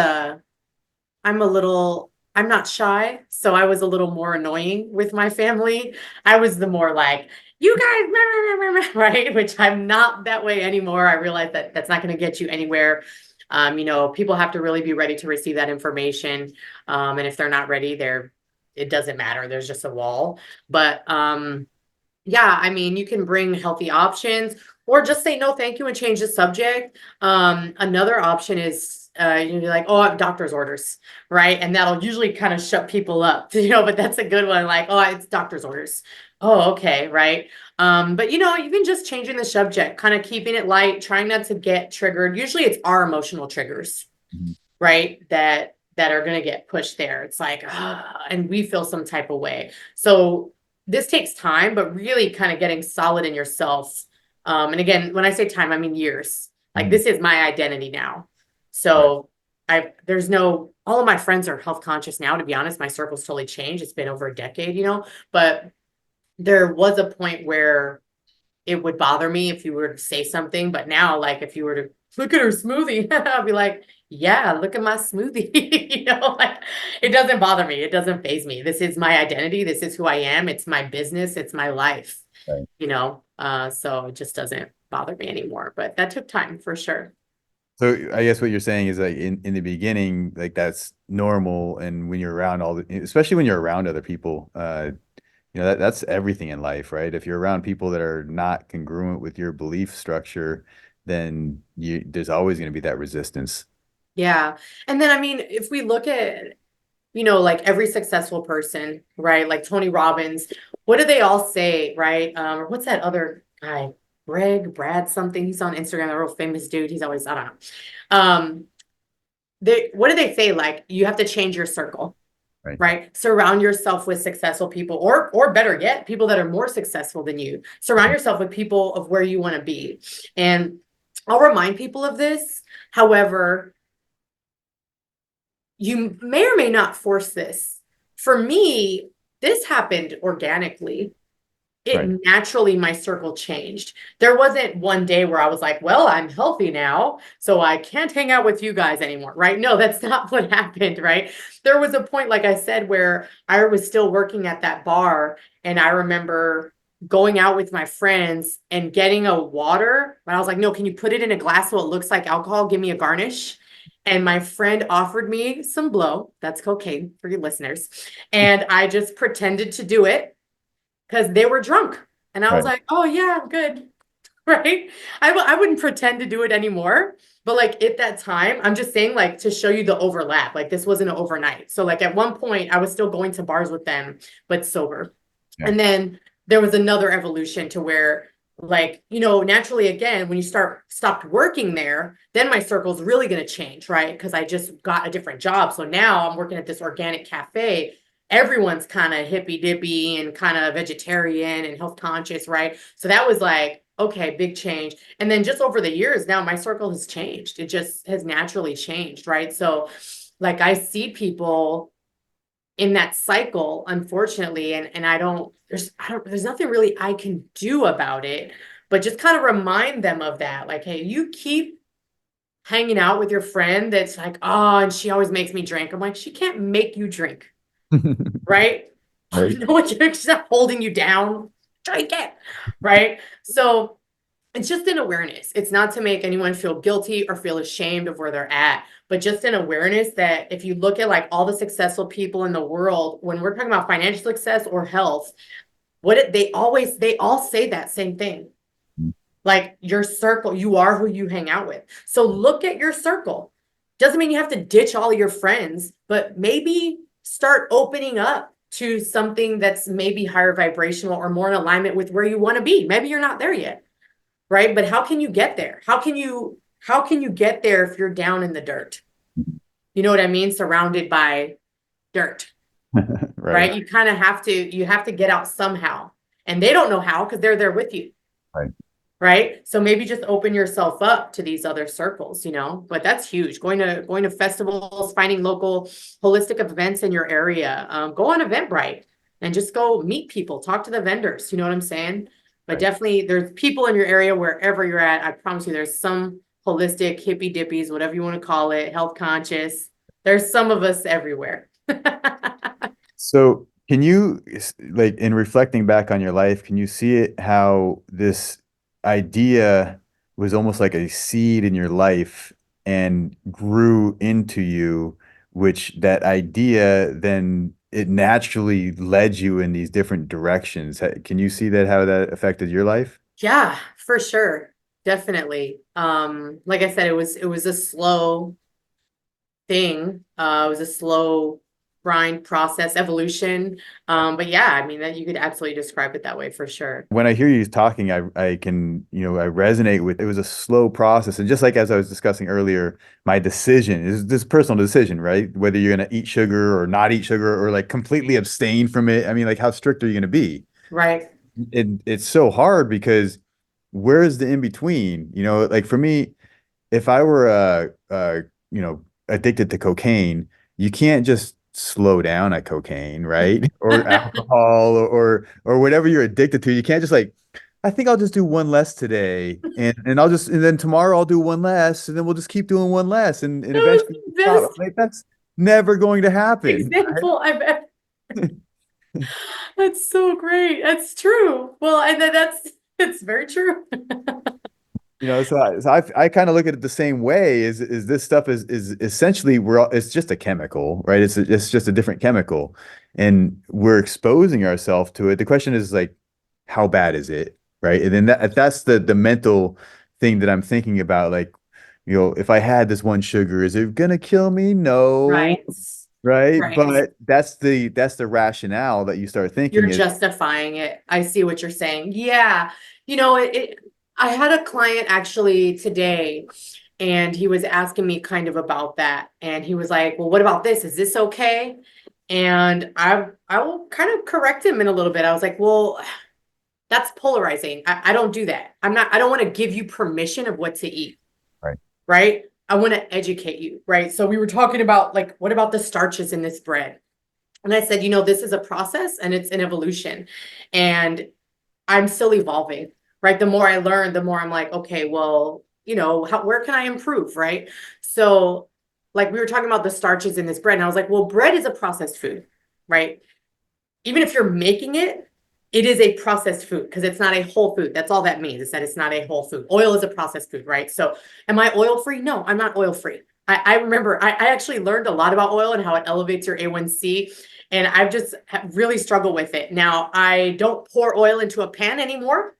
I'm not shy, so I was a little more annoying with my family. I was the more like, you guys, right? Which I'm not that way anymore. I realize that that's not going to get you anywhere. People have to really be ready to receive that information. And if they're not ready, it doesn't matter. There's just a wall. But yeah, I mean, you can bring healthy options or just say no, thank you and change the subject. Another option is you'd be like, oh, I have doctor's orders, right? And that'll usually kind of shut people up, but that's a good one. Like, oh, it's doctor's orders. Oh, okay, right. But even just changing the subject, kind of keeping it light, trying not to get triggered. Usually it's our emotional triggers, Mhm. right? That are going to get pushed there. It's like, and we feel some type of way. So this takes time, but really kind of getting solid in yourself. And again, when I say time, I mean years. Like this is my identity now. So all of my friends are health conscious now, to be honest. My circle's totally changed. It's been over a decade, but there was a point where it would bother me if you were to say something. But now, like if you were to look at her smoothie, I'll be like, yeah, look at my smoothie. Like it doesn't bother me. It doesn't faze me. This is my identity. This is who I am. It's my business. It's my life, Right. So it just doesn't bother me anymore. But that took time for sure. So I guess what you're saying is like in the beginning, like that's normal. And when you're around especially when you're around other people, that's everything in life, right? If you're around people that are not congruent with your belief structure, then there's always going to be that resistance. Yeah. And then, I mean, if we look at, like every successful person, right? Like Tony Robbins, what do they all say, right? Or what's that other guy? Brad something. He's on Instagram, a real famous dude. He's always, I don't know. What do they say? Like you have to change your circle, Right. right? Surround yourself with successful people, or better yet, people that are more successful than you. Surround yourself with people of where you want to be. And I'll remind people of this. However, you may or may not force this. For me, this happened organically. Right. Naturally, my circle changed. There wasn't one day where I was like, well, I'm healthy now, so I can't hang out with you guys anymore, right? No, that's not what happened, right? There was a point, like I said, where I was still working at that bar, and I remember going out with my friends and getting a water, but I was like, no, can you put it in a glass so it looks like alcohol? Give me a garnish. And my friend offered me some blow. That's cocaine for your listeners. And I just pretended to do it because they were drunk. And I was Right. like, oh, yeah, I'm good. Right. I wouldn't pretend to do it anymore. But like at that time, I'm just saying, like, to show you the overlap, like this wasn't an overnight. So like at one point I was still going to bars with them, but sober. Yeah. And then there was another evolution to where, like, naturally, again, when you stopped working there, then my circle's really going to change, right? Because I just got a different job. So now I'm working at this organic cafe. Everyone's kind of hippy dippy and kind of vegetarian and health conscious, right? So that was like, okay, big change. And then just over the years, now my circle has changed. It just has naturally changed, right? So like I see people in that cycle, unfortunately, and there's nothing really I can do about it, but just kind of remind them of that. Like, hey, you keep hanging out with your friend that's like, oh, and she always makes me drink. I'm like, she can't make you drink, right? Right. You know what? She's not holding you down. Drink it, right? So it's just an awareness. It's not to make anyone feel guilty or feel ashamed of where they're at, but just an awareness that if you look at like all the successful people in the world, when we're talking about financial success or health, they all say that same thing. Like your circle, you are who you hang out with. So look at your circle. Doesn't mean you have to ditch all of your friends, but maybe start opening up to something that's maybe higher vibrational or more in alignment with where you want to be. Maybe you're not there yet. Right? But how can you get there? How can you get there if you're down in the dirt? You know what I mean? Surrounded by dirt, Right. right? You kind of have to get out somehow. And they don't know how because they're there with you. Right. right? So maybe just open yourself up to these other circles, but that's huge. Going to festivals, finding local holistic events in your area, go on Eventbrite and just go meet people, talk to the vendors, you know what I'm saying? But Right. definitely there's people in your area wherever you're at. I promise you there's some holistic hippie dippies, whatever you want to call it, health conscious. There's some of us everywhere. So, can you, like, in reflecting back on your life, can you see it how this idea was almost like a seed in your life and grew into you, which that idea then it naturally led you in these different directions? Can you see that how that affected your life? Yeah, for sure. Definitely. Like I said, it was a slow thing. It was a slow grind process, evolution. But yeah, I mean that you could absolutely describe it that way for sure. When I hear you talking, I can, I resonate with it was a slow process. And just like as I was discussing earlier, my decision is this personal decision, right? Whether you're going to eat sugar or not eat sugar or like completely abstain from it. I mean, like how strict are you going to be? Right. It's so hard because where's the in between? Like for me, if I were addicted to cocaine, you can't just slow down at cocaine, right? Or alcohol or whatever you're addicted to. You can't just like, I think I'll just do one less today and I'll just and then tomorrow I'll do one less and then we'll just keep doing one less and That was eventually the stop. best Like that's never going to happen. example I've ever. That's so great. That's true. Well, and then it's very true. So I kind of look at it the same way. Is this stuff is essentially it's just a chemical, right? It's just a different chemical, and we're exposing ourselves to it. The question is like, how bad is it, right? And then that's the mental thing that I'm thinking about. Like, if I had this one sugar, is it gonna kill me? No, Right. right? Right. But that's the rationale that you start You're thinking is justifying it. I see what you're saying. Yeah. I had a client actually today, and he was asking me kind of about that. And he was like, well, what about this? Is this okay? And I will kind of correct him in a little bit. I was like, well, that's polarizing. I don't do that. I don't want to give you permission of what to eat, right. right? I want to educate you, right? So we were talking about like, what about the starches in this bread? And I said, this is a process and it's an evolution. And I'm still evolving, right? The more I learn, the more I'm like, okay, well, where can I improve, right? So, like we were talking about the starches in this bread, and I was like, well, bread is a processed food, right? Even if you're making it, it is a processed food because it's not a whole food. That's all that means is that it's not a whole food. Oil is a processed food, right? So, am I oil free? No, I'm not oil free. I remember I actually learned a lot about oil and how it elevates your A1C. And I've just really struggled with it. Now, I don't pour oil into a pan anymore,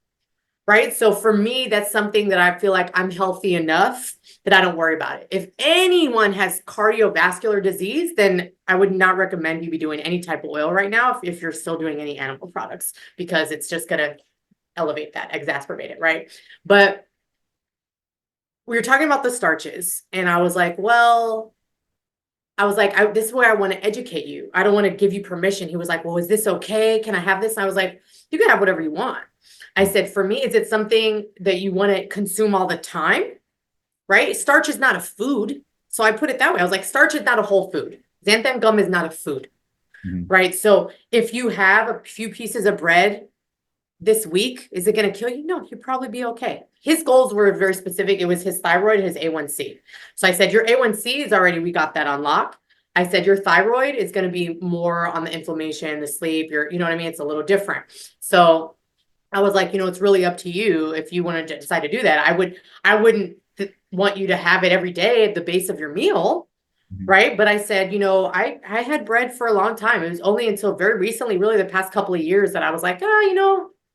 right? So for me, that's something that I feel like I'm healthy enough that I don't worry about it. If anyone has cardiovascular disease, then I would not recommend you be doing any type of oil right now if you're still doing any animal products, because it's just going to elevate that, exacerbate it, right? But we were talking about the starches, and I was like, well, this is where I want to educate you. I don't want to give you permission. He was like, well, is this okay? Can I have this? And I was like, you can have whatever you want. I said, for me, is it something that you want to consume all the time? Right? Starch is not a food. So I put it that way. I was like, starch is not a whole food. Xanthan gum is not a food. Mhm. Right? So if you have a few pieces of bread this week, is it going to kill you? No, you'd probably be okay. His goals were very specific. It was his thyroid, his A1C. So I said, your A1C is already, we got that on lock. I said, your thyroid is going to be more on the inflammation, the sleep, you know what I mean? It's a little different. So I was like, it's really up to you if you want to decide to do that. I wouldn't want you to have it every day at the base of your meal. Mhm. Right. But I said, I had bread for a long time. It was only until very recently, really the past couple of years, that I was like, I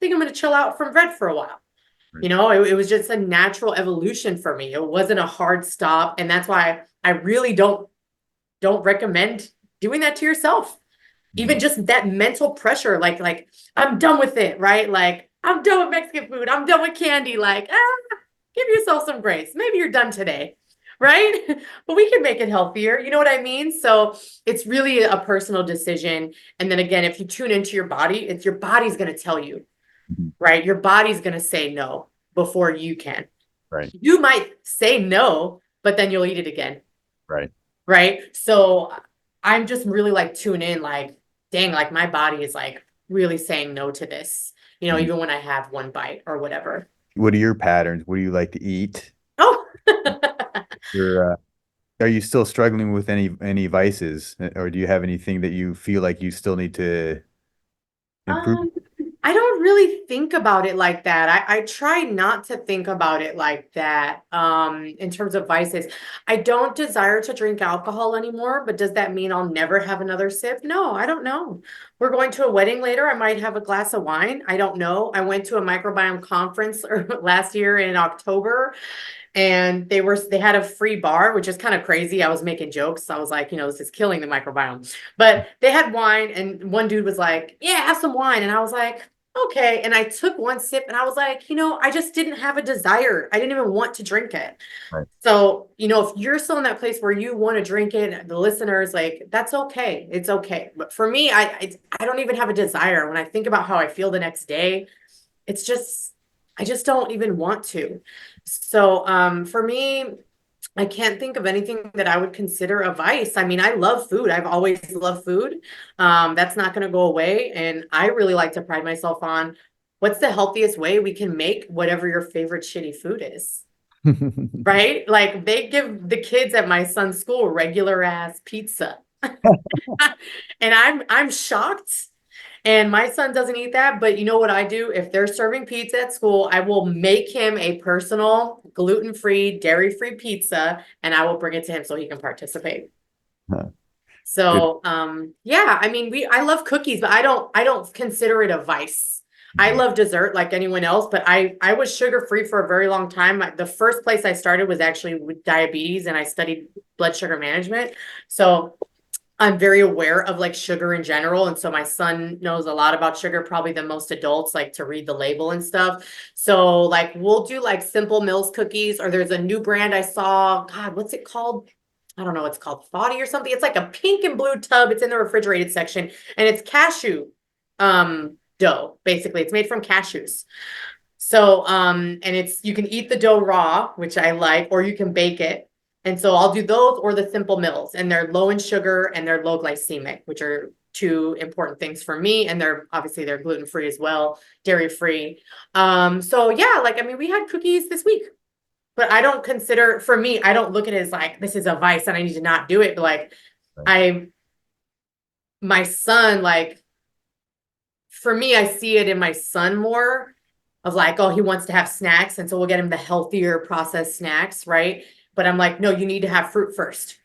think I'm going to chill out from bread for a while. Right. It was just a natural evolution for me. It wasn't a hard stop. And that's why I really don't recommend doing that to yourself. Even Mhm. just that mental pressure, like I'm done with it, right? Like I'm done with Mexican food. I'm done with candy. Like, give yourself some grace. Maybe you're done today, right? But we can make it healthier. You know what I mean? So it's really a personal decision. And then again, if you tune into your body, it's your body's going to tell you, Mhm. right? Your body's going to say no. before you can. Right. You might say no, but then you'll eat it again. Right. Right. So I'm just really like tune in, like, dang, like my body is like really saying no to this, Mhm. even when I have one bite or whatever. What are your patterns? What do you like to eat? Oh, Your Are you still struggling with any vices, or do you have anything that you feel like you still need to improve? Um, I don't really think about it like that. I try not to think about it like that. In terms of vices, I don't desire to drink alcohol anymore, but does that mean I'll never have another sip? No, I don't know. We're going to a wedding later. I might have a glass of wine. I don't know. I went to a microbiome conference last year in October, and they had a free bar, which is kind of crazy. I was making jokes. I was like, this is killing the microbiome. But they had wine, and one dude was like, yeah, have some wine. And I was like, okay. And I took one sip, and I was like, I just didn't have a desire. I didn't even want to drink it. Right. So, if you're still in that place where you want to drink it, the listeners, like, that's okay. It's okay. But for me, I don't even have a desire. When I think about how I feel the next day, it's just, I just don't even want to. So, for me, I can't think of anything that I would consider a vice. I mean, I love food. I've always loved food. That's not going to go away. And I really like to pride myself on what's the healthiest way we can make whatever your favorite shitty food is. Right? Like they give the kids at my son's school regular ass pizza. And I'm shocked. And my son doesn't eat that, but you know what I do? If they're serving pizza at school, I will make him a personal gluten-free, dairy-free pizza, and I will bring it to him so he can participate. Huh. Good. So, yeah, I mean, I love cookies, but I don't consider it a vice. I Mhm. love dessert like anyone else, but I was sugar-free for a very long time. The first place I started was actually with diabetes, and I studied blood sugar management. So I'm very aware of like sugar in general. And so my son knows a lot about sugar, probably than most adults, like to read the label and stuff. So like we'll do like Simple Mills cookies, or there's a new brand I saw. God, what's it called? I don't know. It's called Thoughty or something. It's like a pink and blue tub. It's in the refrigerated section, and it's cashew dough. Basically, it's made from cashews. So, and you can eat the dough raw, which I like, or you can bake it. And so I'll do those or the Simple Mills, and they're low in sugar and they're low glycemic, which are two important things for me. And they're gluten free as well, dairy free. So yeah, like, I mean, we had cookies this week, but I don't consider, for me, I don't look at it as like, this is a vice and I need to not do it. But like, Right. I, my son, like, for me, I see it in my son more of like, oh, he wants to have snacks. And so we'll get him the healthier processed snacks, right? But I'm like, no, you need to have fruit first. You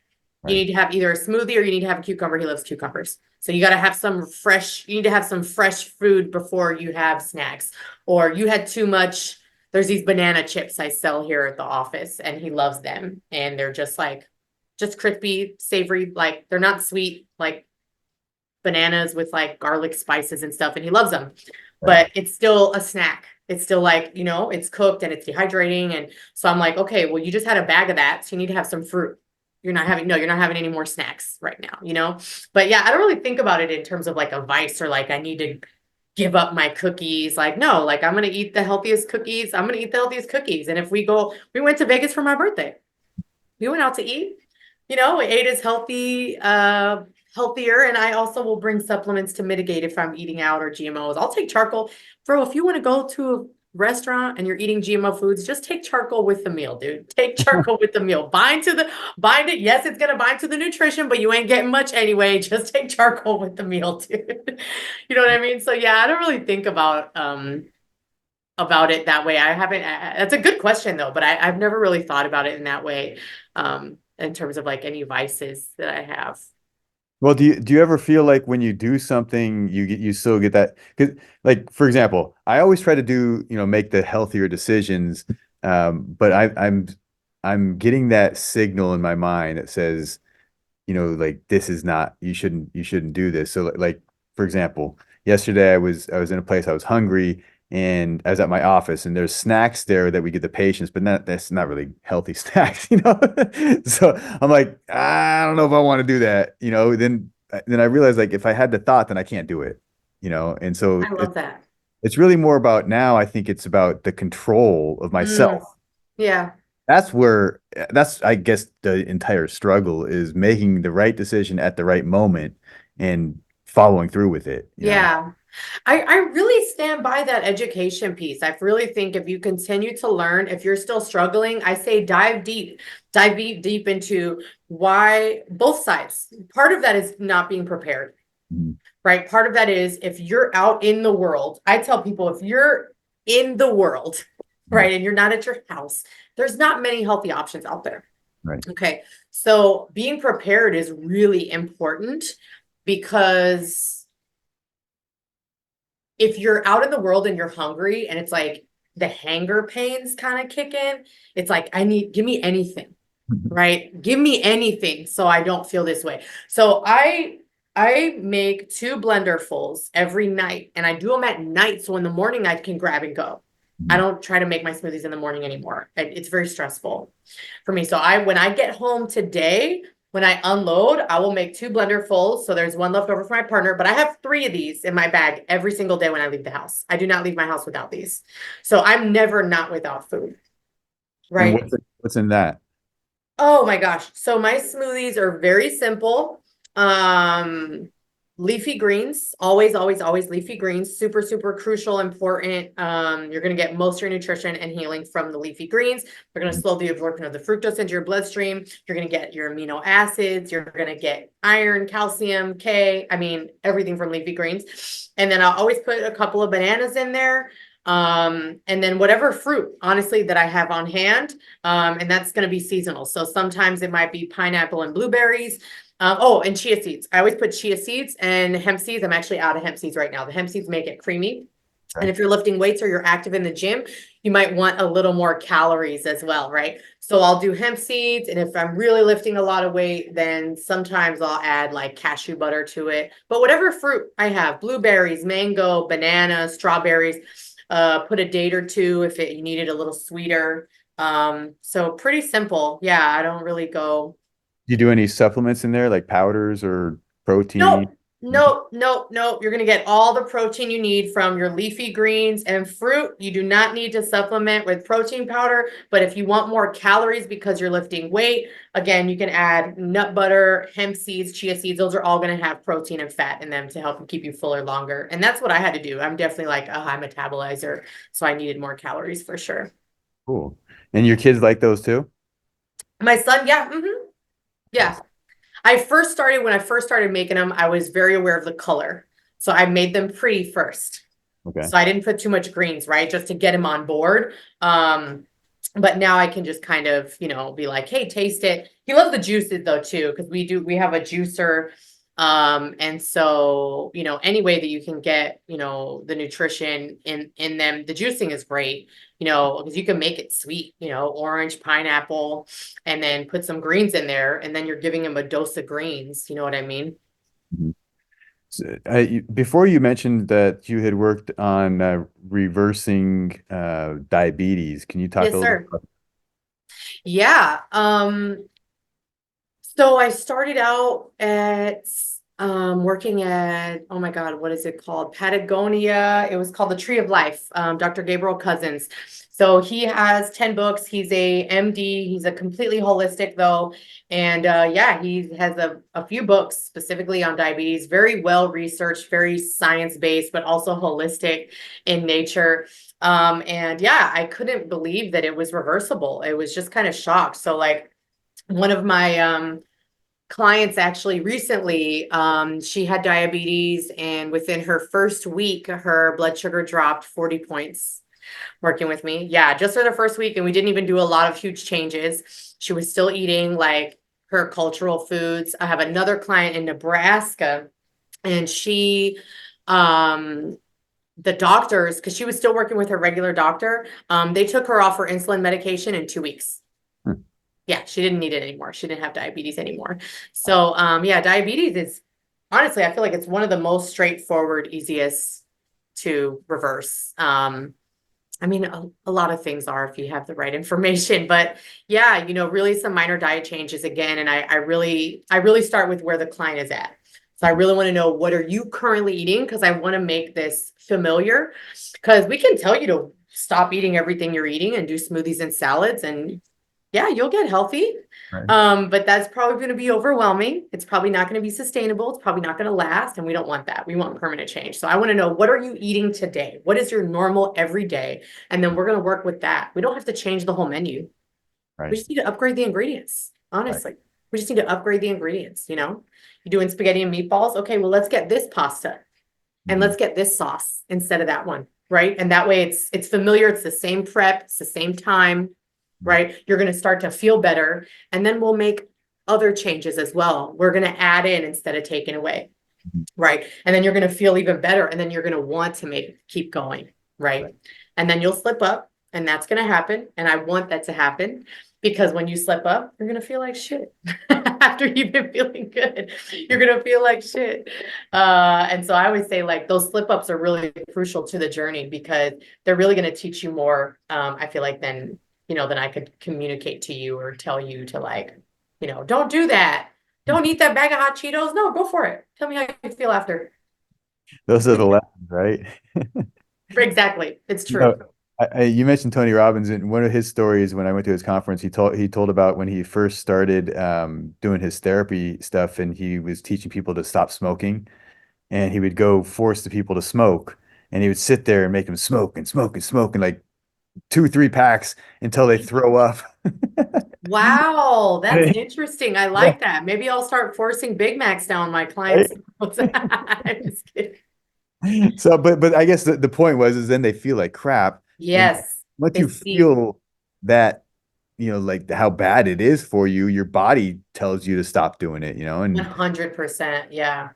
Right. need to have either a smoothie or you need to have a cucumber. He loves cucumbers. So you got to have you need to have some fresh food before you have snacks. Or you had too much. There's these banana chips I sell here at the office, and he loves them. And they're just crispy, savory, like they're not sweet, like bananas with like garlic spices and stuff, and he loves them. Right. But it's still a snack. It's still like, it's cooked and it's dehydrating. And so I'm like, okay, well, you just had a bag of that. So you need to have some fruit. You're not having any more snacks right now. But yeah, I don't really think about it in terms of like a vice or like I need to give up my cookies. Like, no, like I'm going to eat the healthiest cookies. I'm going to eat the healthiest cookies. And if we went to Vegas for my birthday. We went out to eat. We ate as healthier, and I also will bring supplements to mitigate if I'm eating out or GMOs. I'll take charcoal. Bro, if you want to go to a restaurant and you're eating GMO foods, just take charcoal with the meal, dude. Take charcoal with the meal. Bind it. Yes, it's gonna bind to the nutrition, but you ain't getting much anyway. Just take charcoal with the meal, dude. You know what I mean? So yeah, I don't really think about it that way. I haven't, that's a good question though, but I've never really thought about it in that way, in terms of like any vices that I have. Well, do you ever feel like when you do something, you still get that? Because, like, for example, I always try to make the healthier decisions, but I'm getting that signal in my mind that says, like, this is not, you shouldn't do this. So like, for example, yesterday I was in a place, I was hungry, and I was at my office, and there's snacks there that we give the patients, but that's not really healthy snacks. So I'm like, I don't know if I want to do that. Then I realized, like, if I had the thought, then I can't do it. And so I love that. It's really more about now, I think it's about the control of Mm, myself. yeah. That's where that's I guess the entire struggle is making the right decision at the right moment and following through with it, you know. Yeah. I really stand by that education piece. I really think if you continue to learn, if you're still struggling, I say dive deep into why both sides. Part of that is not being prepared, Mhm. right? Part of that is if you're out in the world, I tell people if you're in the world, Mhm. right, and you're not at your house, there's not many healthy options out there. Right. Okay. So being prepared is really important because if you're out in the world and you're hungry and it's like the hanger pains kind of kick in, it's like, give me anything, right? Give me anything so I don't feel this way. So I make 2 blenderfuls every night and I do them at night. So in the morning I can grab and go. I Mhm. don't try to make my smoothies in the morning anymore. It's very stressful for me. So when I get home today, when I unload, I will make 2 blenderfuls. So there's one left over for my partner, but I have 3 of these in my bag every single day when I leave the house. I do not leave my house without these. So I'm never not without food, And right? what's in that? Oh my gosh. So my smoothies are very simple. Um, Leafy greens, always, always, always leafy greens, super, super crucial, important. You're going to get most of your nutrition and healing from the leafy greens. They're going to slow the absorption of the fructose into your bloodstream. You're going to get your amino acids. You're going to get iron, calcium, K. I mean, everything from leafy greens. And then I'll always put a couple of bananas in there. And then whatever fruit, honestly, that I have on hand. And that's going to be seasonal. So sometimes it might be pineapple and blueberries. Oh, and chia seeds. I always put chia seeds and hemp seeds. I'm actually out of hemp seeds right now. The hemp seeds make it creamy. And Okay. if you're lifting weights or you're active in the gym, you might want a little more calories as well, right? So I'll do hemp seeds. And if I'm really lifting a lot of weight, then sometimes I'll add like cashew butter to it. But whatever fruit I have, blueberries, mango, bananas, strawberries, put a date or two if you need it a little sweeter. So pretty simple. Yeah, I don't really go. Do you do any supplements in there, like powders or protein? Nope, nope, nope, nope. You're gonna get all the protein you need from your leafy greens and fruit. You do not need to supplement with protein powder, but if you want more calories because you're lifting weight, again, you can add nut butter, hemp seeds, chia seeds. Those are all gonna have protein and fat in them to help keep you fuller longer. And that's what I had to do. I'm definitely like a high metabolizer, so I needed more calories for sure. Cool. And your kids like those too? My son, yeah, yeah. Nice. When I first started making them, I was very aware of the color. So I made them pretty first. Okay. So I didn't put too much greens, right? Just to get him on board. But now I can just kind of, be like, hey, taste it. He loves the juices though, too, because we have a juicer. And so, any way that you can get, the nutrition in them, the juicing is great, because you can make it sweet, orange, pineapple, and then put some greens in there, and then you're giving him a dose of greens. You know what I mean? Mhm. So, before you mentioned that you had worked on reversing diabetes. Can you talk a Yes, little bit sir. about Yeah. So I started out at working at, oh my God, what is it called? Patagonia. It was called the Tree of Life, Dr. Gabriel Cousins. So he has 10 books. He's a MD. He's a completely holistic though. And yeah, he has a few books specifically on diabetes, very well researched, very science-based, but also holistic in nature. And yeah, I couldn't believe that it was reversible. It was just kind of shocked. So like one of my clients actually recently, she had diabetes, and within her first week, her blood sugar dropped 40 points working with me. Yeah, just for the first week. And we didn't even do a lot of huge changes. She was still eating like her cultural foods. I have another client in Nebraska, and um, the doctors, because she was still working with her regular doctor, they took her off her insulin medication in 2 weeks. Hmm. Yeah, she didn't need it anymore. She didn't have diabetes anymore. So, yeah, diabetes is honestly, I feel like it's one of the most straightforward, easiest to reverse. I mean, a lot of things are if you have the right information, but yeah, really some minor diet changes again. And I really start with where the client is at. So I really want to know, what are you currently eating? Because I want to make this familiar, because we can tell you to stop eating everything you're eating and do smoothies and salads, and yeah, you'll get healthy. Right. But that's probably going to be overwhelming. It's probably not going to be sustainable. It's probably not going to last. And we don't want that. We want permanent change. So I want to know, what are you eating today? What is your normal every day? And then we're going to work with that. We don't have to change the whole menu. Right. We just need to upgrade the ingredients. Honestly, Right. we just need to upgrade the ingredients. You're doing spaghetti and meatballs. Okay, well, let's get this pasta and let's get this sauce instead of that one. Right. And that way it's familiar. It's the same prep. It's the same time. Right. You're going to start to feel better. And then we'll make other changes as well. We're going to add in instead of taking away. Right. And then you're going to feel even better. And then you're going to want to keep going. Right. And then you'll slip up, and that's going to happen. And I want that to happen, because when you slip up, you're going to feel like shit. After you've been feeling good, you're going to feel like shit. And so I always say, like, those slip ups are really crucial to the journey, because they're really going to teach you more. I feel like than I could communicate to you or tell you to, like, don't do that. Don't eat that bag of hot Cheetos. No, go for it. Tell me how you feel after. Those are the lessons, right? Exactly. It's You know, true. you mentioned Tony Robbins, and one of his stories when I went to his conference, he told about when he first started doing his therapy stuff, and he was teaching people to stop smoking, and he would go force the people to smoke, and he would sit there and make them smoke and smoke and smoke, and like 2 or 3 packs until they throw up. Wow, that's Yeah. interesting. I like that. Maybe I'll start forcing Big Macs down my clients' Right? throats. I'm just kidding. So, but I guess the point was is then they feel like crap, and Yes, once they you see feel that, like how bad it is for you, your body tells you to stop doing it, and 100%. Yeah,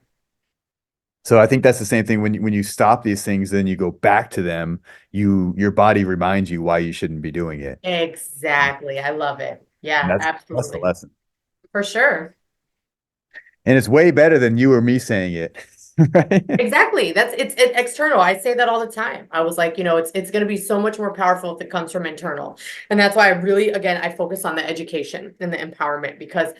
so I think that's the same thing when you stop these things, then you go back to them, your body reminds you why you shouldn't be doing it. exactly. I love it. And Yeah, that's the absolutely. lesson. For sure. And it's way better than you or me saying it. Right? Exactly. It's external. I say that all the time. I was like, it's going to be so much more powerful if it comes from internal. And that's why I really, again, I focus on the education and the empowerment, because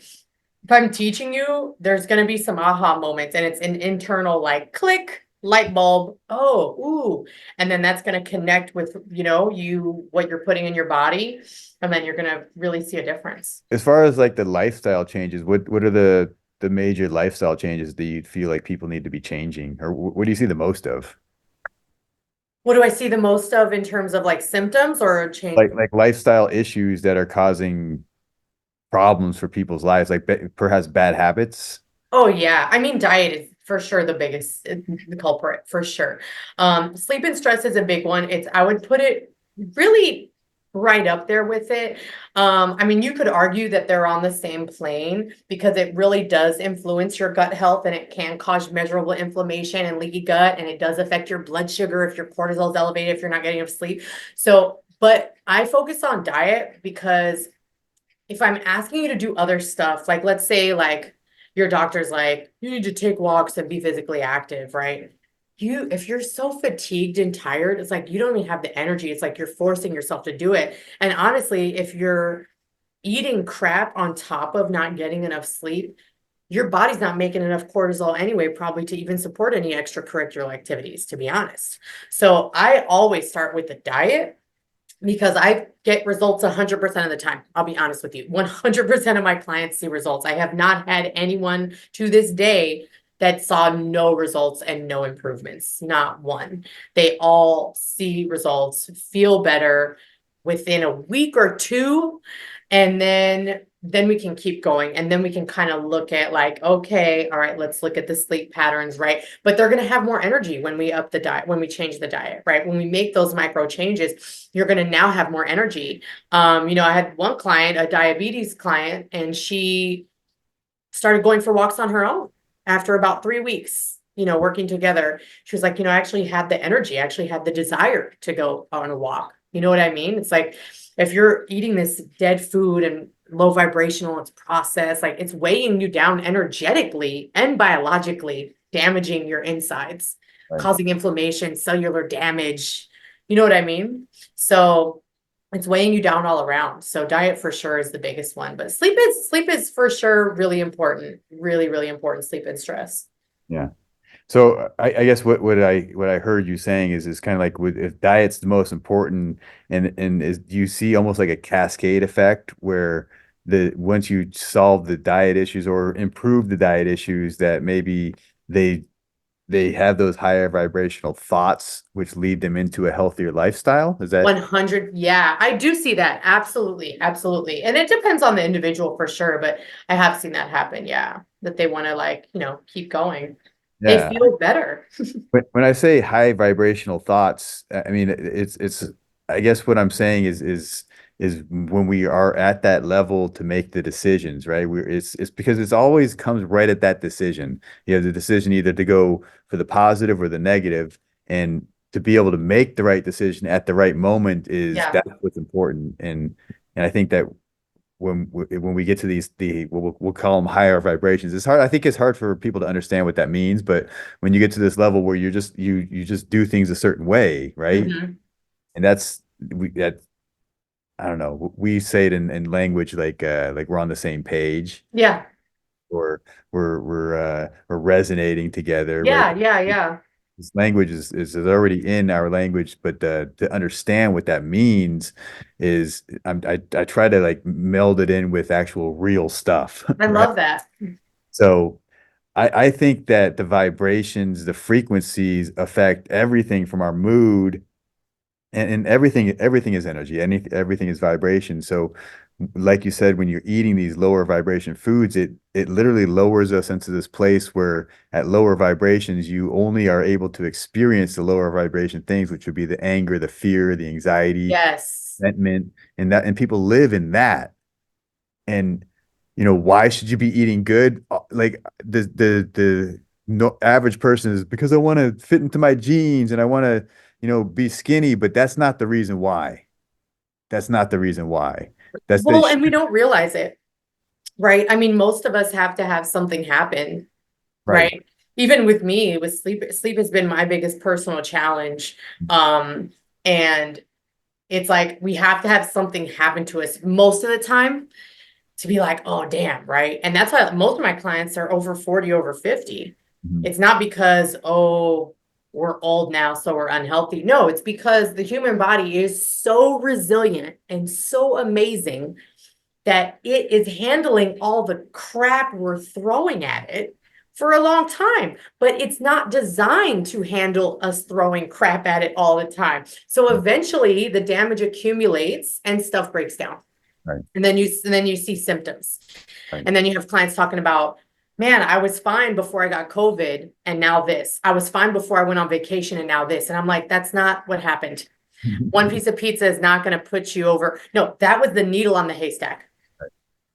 if I'm teaching you, there's going to be some aha moments, and it's an internal, like, click light bulb. Oh, ooh. And then that's going to connect with, what you're putting in your body. And then you're going to really see a difference. As far as like the lifestyle changes, what are the major lifestyle changes that you feel like people need to be changing, or what do you see the most of? What do I see the most of in terms of, like, symptoms or change? Like lifestyle issues that are causing problems for people's lives, like perhaps bad habits. Oh yeah. I mean, diet is for sure the biggest, the culprit, for sure. Sleep and stress is a big one. I would put it really right up there with it. I mean, you could argue that they're on the same plane, because it really does influence your gut health, and it can cause measurable inflammation and leaky gut, and it does affect your blood sugar if your cortisol is elevated, if you're not getting enough sleep. So, but I focus on diet, because if I'm asking you to do other stuff, like, let's say, like, your doctor's like, you need to take walks and be physically active, right? If you're so fatigued and tired, it's like you don't even have the energy. It's like you're forcing yourself to do it. And honestly, if you're eating crap on top of not getting enough sleep, your body's not making enough cortisol anyway, probably to even support any extracurricular activities, to be honest. So I always start with the diet, because I get results 100% of the time. I'll be honest with you. 100% of my clients see results. I have not had anyone to this day that saw no results and no improvements. Not one. They all see results, feel better within a week or two, and then we can keep going, and then we can kind of look at, like, okay, all right, let's look at the sleep patterns, right? But they're going to have more energy when we up the diet, when we change the diet, right? When we make those micro changes, you're going to now have more energy. I had one client, a diabetes client, and she started going for walks on her own after about 3 weeks, working together. She was like, I actually had the energy, I actually had the desire to go on a walk. You know what I mean? It's like, if you're eating this dead food and low vibrational, it's processed, like, it's weighing you down energetically and biologically, damaging your insides, Right. causing inflammation, cellular damage. You know what I mean? So it's weighing you down all around. So diet for sure is the biggest one, but sleep is for sure really important. Really, really important, sleep and stress. Yeah. So I guess what I heard you saying is kind of like with if diet's the most important and is do you see almost like a cascade effect where the once you solve the diet issues or improve the diet issues that maybe they they have those higher vibrational thoughts which lead them into a healthier lifestyle? Is that 100. Yeah, I do see that. Absolutely. Absolutely. And it depends on the individual for sure, but I have seen that happen. Yeah. That they want to like, keep going. They yeah. feel better. When I say high vibrational thoughts, I mean it's I guess what I'm saying is when we are at that level to make the decisions, right? It's because it's always comes right at that decision. You have the decision either to go for the positive or the negative, and to be able to make the right decision at the right moment is Yeah. that's what's important. And I think that when we get to these we'll call them higher vibrations. It's hard. I think it's hard for people to understand what that means, but when you get to this level where you just do things a certain way, right? Hmm. And that's we that I don't know. We say it in language like we're on the same page Yeah. or we're resonating together, right? Yeah. Yeah. Yeah. This language is already in our language, but to understand what that means is I try to like meld it in with actual real stuff, I right? love that. So I think that the vibrations, the frequencies affect everything from our mood and everything is energy. Everything is vibration. So like you said, when you're eating these lower vibration foods, it literally lowers us into this place where at lower vibrations, you only are able to experience the lower vibration things, which would be the anger, the fear, the anxiety, Yes. resentment, and people live in that. And why should you be eating good? Like the no average person is because I want to fit into my jeans and I want to, be skinny, but that's not the reason why. That's not the reason why. That's they Well, and we should, don't realize it, right? I mean, most of us have to have something happen, right. right? Even with me, with sleep has been my biggest personal challenge. Um, and it's like we have to have something happen to us most of the time to be like, oh, damn, right? And that's why most of my clients are over 40, over 50. Mhm. It's not because, oh, we're old now, so we're unhealthy. No, it's because the human body is so resilient and so amazing that it is handling all the crap we're throwing at it for a long time, but it's not designed to handle us throwing crap at it all the time. So eventually the damage accumulates and stuff breaks down. Right, And then you see symptoms. right. And then you have clients talking about, man, I was fine before I got COVID and now this. I was fine before I went on vacation and now this. And I'm like, that's not what happened. One piece of pizza is not going to put you over. No, that was the needle on the haystack,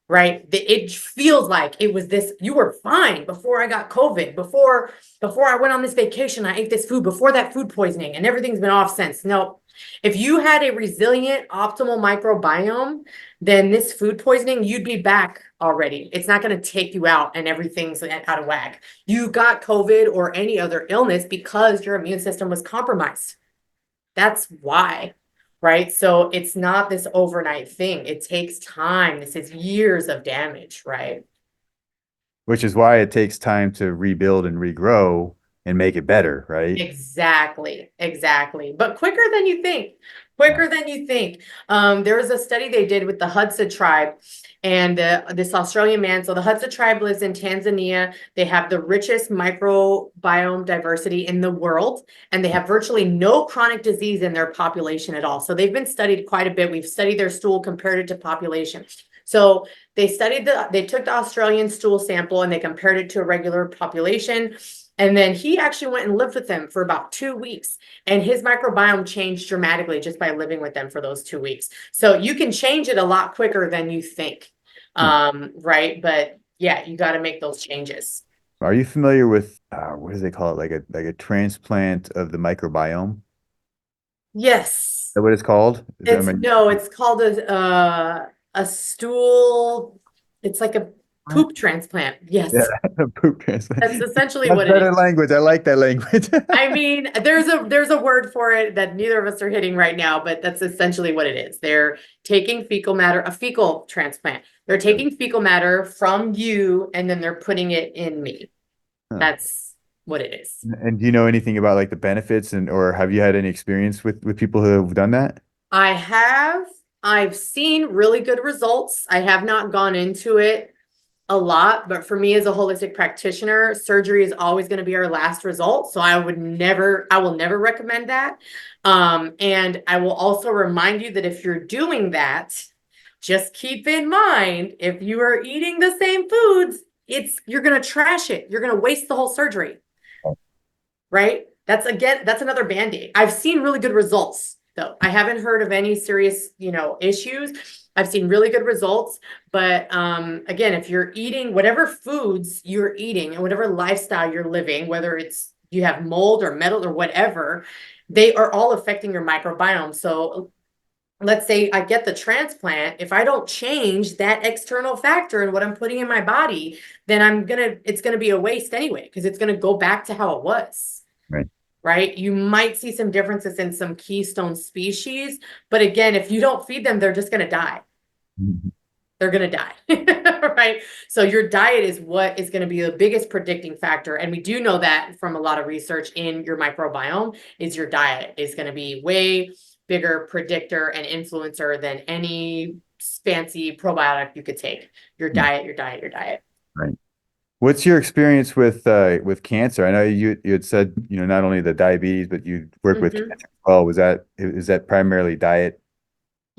right? It feels like it was this, you were fine before I got COVID, before I went on this vacation, I ate this food before that food poisoning and everything's been off since. No, if you had a resilient, optimal microbiome, then this food poisoning, you'd be back already. It's not going to take you out and everything's out of whack. You got COVID or any other illness because your immune system was compromised. That's why, right? So it's not this overnight thing. It takes time. This is years of damage, right? Which is why it takes time to rebuild and regrow and make it better, right? Exactly, exactly. But quicker than you think. Yeah. Quicker than you think. There was a study they did with the Hadza tribe and this Australian man. So the Hadza tribe lives in Tanzania. They have the richest microbiome diversity in the world, and they have virtually no chronic disease in their population at all. So they've been studied quite a bit. We've studied their stool compared it to population. So they took the Australian stool sample and they compared it to a regular population. And then he actually went and lived with them for about 2 weeks. And his microbiome changed dramatically just by living with them for those 2 weeks. So you can change it a lot quicker than you think. Hmm. Right. But yeah, you got to make those changes. Are you familiar with what do they call it? Like a transplant of the microbiome? Is Yes. that what it's called? I It's mean, no, it's called a stool. It's like a poop transplant. yeah, Yes. poop transplant. That's essentially That's what it is. better language. I like that language. I mean, there's a word for it that neither of us are hitting right now, but that's essentially what it is. They're taking fecal matter, a fecal transplant. They're taking fecal matter from you and then they're putting it in me. Huh. That's what it is. And do you know anything about like the benefits and or have you had any experience with people who have done that? I have, I've seen really good results. I have not gone into it a lot, but for me as a holistic practitioner, surgery is always going to be our last result. So I will never recommend that. And I will also remind you that if you're doing that, just keep in mind, if you are eating the same foods, you're going to trash it. You're going to waste the whole surgery, right? That's another Band-Aid. I've seen really good results though. I haven't heard of any serious, issues. I've seen really good results, but again, if you're eating whatever foods you're eating and whatever lifestyle you're living, whether it's you have mold or metal or whatever, they are all affecting your microbiome. So let's say I get the transplant, if I don't change that external factor in what I'm putting in my body, then it's gonna be a waste anyway, because it's gonna go back to how it was. Right. Right? You might see some differences in some keystone species, but again, if you don't feed them, they're just gonna die. Mhm. They're gonna die, right? So your diet is what is gonna be the biggest predicting factor. And we do know that from a lot of research in your microbiome is your diet is gonna be way bigger predictor and influencer than any fancy probiotic you could take. Your Hmm. diet, your diet, your diet. Right. What's your experience with cancer? I know you had said, not only the diabetes, but you work with Mhm. cancer as well. Is that primarily diet?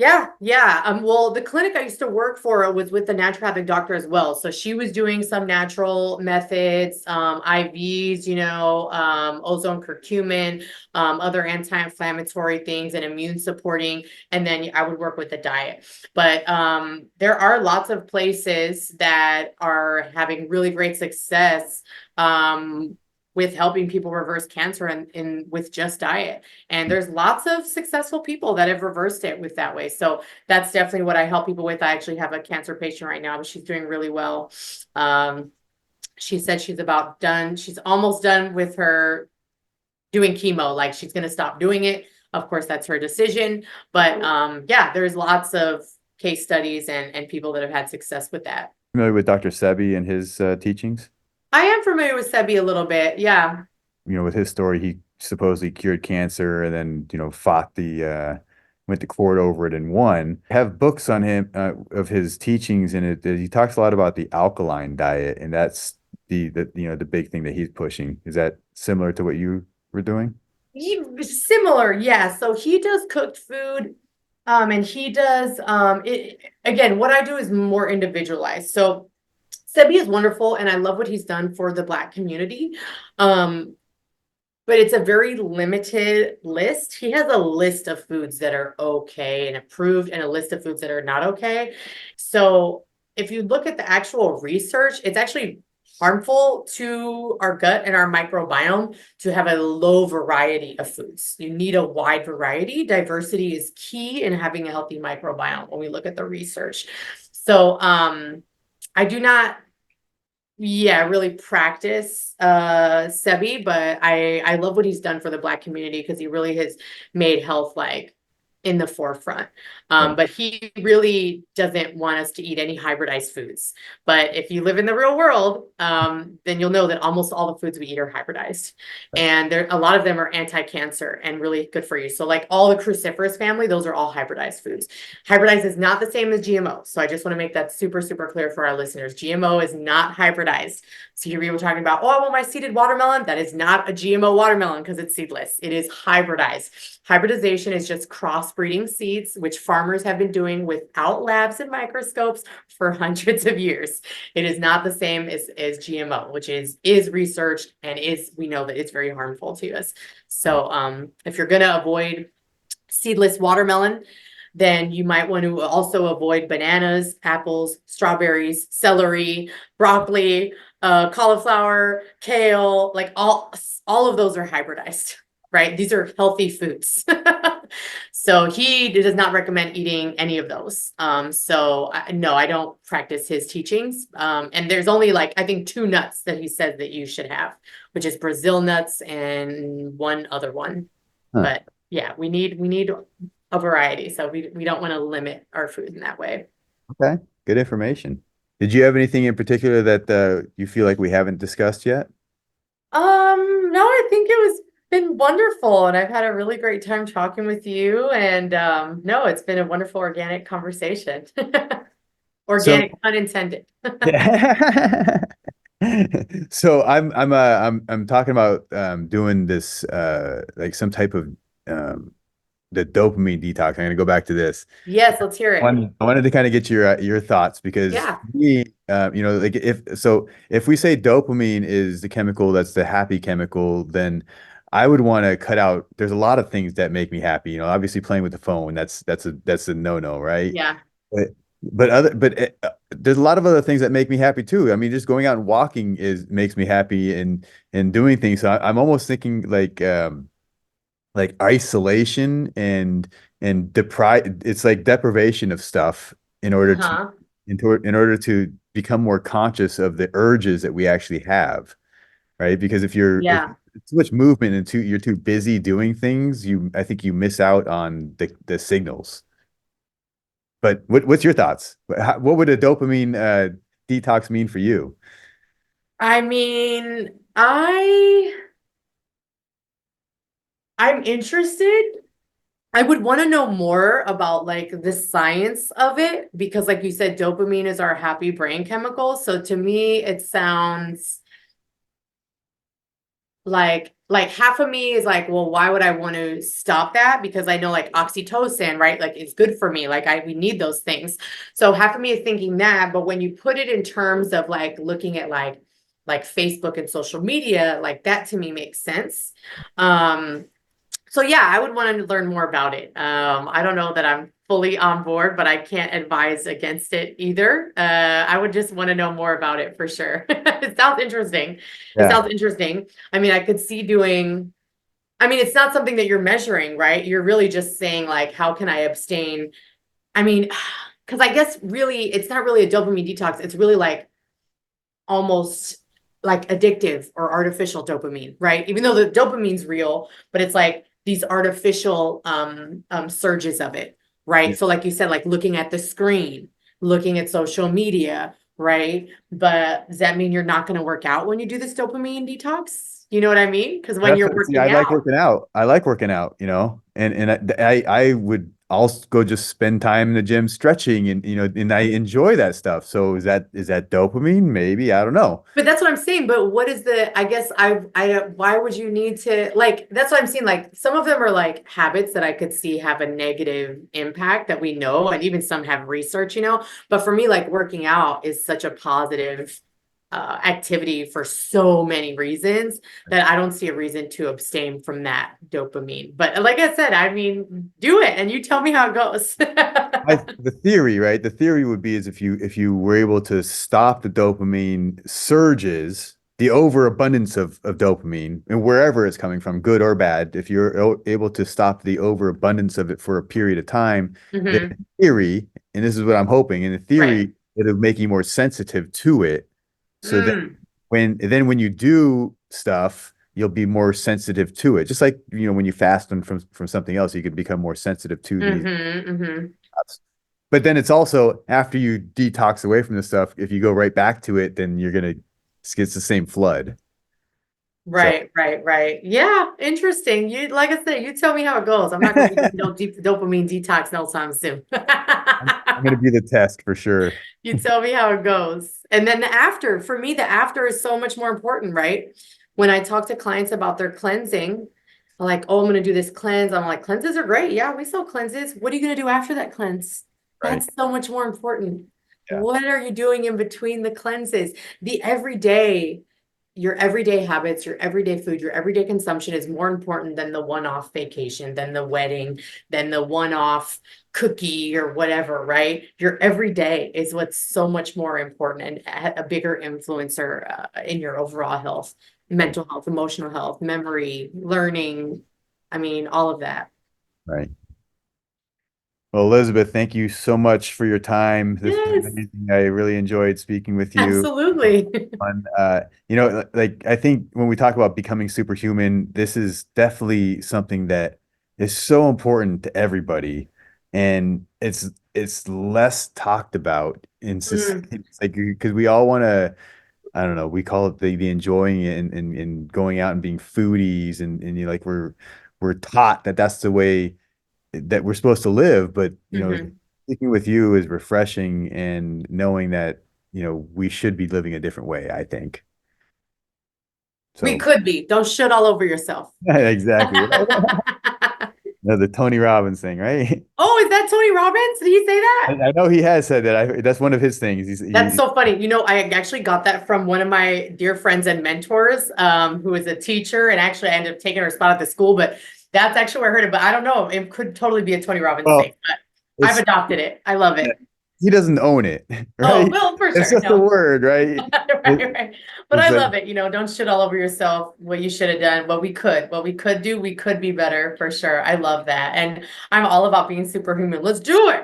Yeah, yeah. Well, the clinic I used to work for was with the naturopathic doctor as well. So she was doing some natural methods, IVs, ozone curcumin, other anti-inflammatory things and immune supporting. And then I would work with the diet. But there are lots of places that are having really great success with helping people reverse cancer and with just diet. And there's lots of successful people that have reversed it with that way. So that's definitely what I help people with. I actually have a cancer patient right now, but she's doing really well. Um, she said she's about done. She's almost done with her doing chemo. Like she's going to stop doing it. Of course, that's her decision. But yeah, there's lots of case studies and people that have had success with that. Familiar with Dr. Sebi and his teachings? I am familiar with Sebi a little bit. Yeah. With his story, he supposedly cured cancer and then, fought went to court over it and won. I have books on him of his teachings, and he talks a lot about the alkaline diet, and that's the big thing that he's pushing. Is that similar to what you were doing? Similar, yeah. So he does cooked food, and he does it again. What I do is more individualized. So Sebi is wonderful, and I love what he's done for the Black community. Um, but it's a very limited list. He has a list of foods that are okay and approved, and a list of foods that are not okay. So if you look at the actual research, it's actually harmful to our gut and our microbiome to have a low variety of foods. You need a wide variety. Diversity is key in having a healthy microbiome when we look at the research. So I do not really practice Sebi, but I love what he's done for the Black community because he really has made health like in the forefront. Right. But he really doesn't want us to eat any hybridized foods. But if you live in the real world, then you'll know that almost all the foods we eat are hybridized. And a lot of them are anti-cancer and really good for you. So like all the cruciferous family, those are all hybridized foods. Hybridized is not the same as GMO. So I just want to make that super, super clear for our listeners. GMO is not hybridized. So here we were talking about, oh, I want my seeded watermelon. That is not a GMO watermelon because it's seedless. It is hybridized. Hybridization is just crossbreeding seeds, which farmers have been doing without labs and microscopes for hundreds of years. It is not the same as GMO, which is researched and we know that it's very harmful to us. So if you're going to avoid seedless watermelon, then you might want to also avoid bananas, apples, strawberries, celery, broccoli, cauliflower, kale, like all of those are hybridized, right? These are healthy foods. So he does not recommend eating any of those. No, I don't practice his teachings. And there's only like, I think 2 nuts that he says that you should have, which is Brazil nuts and one other one. Huh. But yeah, we need a variety. So we don't want to limit our food in that way. Okay. Good information. Did you have anything in particular that you feel like we haven't discussed yet? No, I think it was been wonderful and I've had a really great time talking with you and no, it's been a wonderful organic conversation. So Organic, unintended. yeah. So I'm talking about doing this like some type of the dopamine detox. I'm gonna go back to this. Yes, let's hear it. I wanted to kind of get your thoughts because Yeah. for me, like if we say dopamine is the chemical that's the happy chemical, then I would want to cut out. There's a lot of things that make me happy. Obviously playing with the phone, that's a no-no, right? Yeah. But there's a lot of other things that make me happy too. I mean, just going out and walking is makes me happy and doing things. So I'm almost thinking like isolation and deprive it's like deprivation of stuff in order to Uh-huh. in order to become more conscious of the urges that we actually have, right? Because if Yeah. too much movement and you're too busy doing things, I think you miss out on the signals. But what's your thoughts? What would a dopamine detox mean for you? I mean, I'm interested. I would want to know more about like the science of it because like you said, dopamine is our happy brain chemical. So to me, it sounds like half of me is like, well, why would I want to stop that? Because I know like oxytocin, right? Like it's good for me. Like we need those things. So half of me is thinking that, but when you put it in terms of like looking at like Facebook and social media, like that to me makes sense. Um, so yeah, I would want to learn more about it. I don't know that I'm fully on board, but I can't advise against it either. I would just want to know more about it for sure. It sounds interesting. It Yeah, sounds interesting. I mean, I could see doing, I mean, it's not something that you're measuring, right? You're really just saying like, how can I abstain? I mean, because I guess really, it's not really a dopamine detox. It's really like almost like addictive or artificial dopamine, right? Even though the dopamine's real, but it's like these artificial surges of it, yeah, right? So like you said, like looking at the screen, looking at social media, right? But does that mean you're not going to work out when you do this dopamine detox? You know what I mean? Because when you're definitely. See, I working like out, working out. I like working out, and I would also go just spend time in the gym stretching and I enjoy that stuff. So is that dopamine? Maybe. I don't know. but that's what I'm saying. But what is the, I guess why would you need to, like, that's what I'm saying. Like, some of them are like habits that I could see have a negative impact that we know, and even some have research. But for me, like, working out is such a positive activity for so many reasons that I don't see a reason to abstain from that dopamine. But like I said, I mean, do it and you tell me how it goes. The theory, right? The theory would be is if you were able to stop the dopamine surges, the overabundance of dopamine, and wherever it's coming from, good or bad, if you're able to stop the overabundance of it for a period of time, then Hmm. in theory, and this is what I'm hoping, in Right. theory, it'll make you more sensitive to it. So then Mm. when you do stuff, you'll be more sensitive to it. Just like, when you fast from something else, you could become more sensitive to these. Hmm. Hmm. But then it's also after you detox away from the stuff, if you go right back to it, then it's the same flood. So Right, right, right. Yeah, interesting. You, like I said, you tell me how it goes. I'm not going to be doing no deep dopamine detox no time soon. I'm gonna be the test for sure. You tell me how it goes. And then the after, for me, the after is so much more important, right? When I talk to clients about their cleansing, like, oh, I'm going to do this cleanse. I'm like, cleanses are great. Yeah, we sell cleanses. What are you going to do after that cleanse? Right. That's so much more important. Yeah. What are you doing in between the cleanses? The everyday your everyday habits, your everyday food, your everyday consumption is more important than the one-off vacation, than the wedding, than the one-off cookie or whatever, right? Your everyday is what's so much more important and a bigger influencer in your overall health, Right. mental health, emotional health, memory, learning. I mean, all of that. Right. Well, Elizabeth, thank you so much for your time. This was Yes, amazing. I really enjoyed speaking with you. absolutely. On like I think when we talk about becoming superhuman, this is definitely something that is so important to everybody, and it's less talked about in Mm, society. It's like because we all want to I don't know, we call it the enjoying it and going out and being foodies and you know, like we're taught that that's the way that we're supposed to live, but you know, Mhm. speaking with you is refreshing and knowing that, you know, we should be living a different way, I think. We So could be. Don't shit all over yourself. exactly. The Tony Robbins thing, right? Oh, is that Tony Robbins? Did he say that? I know he has said that. That's one of his things. That's so funny. You know, I actually got that from one of my dear friends and mentors, who is a teacher, and actually I ended up taking her spot at the school, but that's actually where I heard it. But I don't know. It could totally be a Tony Robbins well, thing, but I've it's adopted it. I love it. he doesn't own it, Oh, right? well, for It's sure. just a No. word, right? Right, right. But It's I like love it. You know, don't shit all over yourself. What you should have done, what we could do, we could be better for sure. I love that. And I'm all about being superhuman. Let's do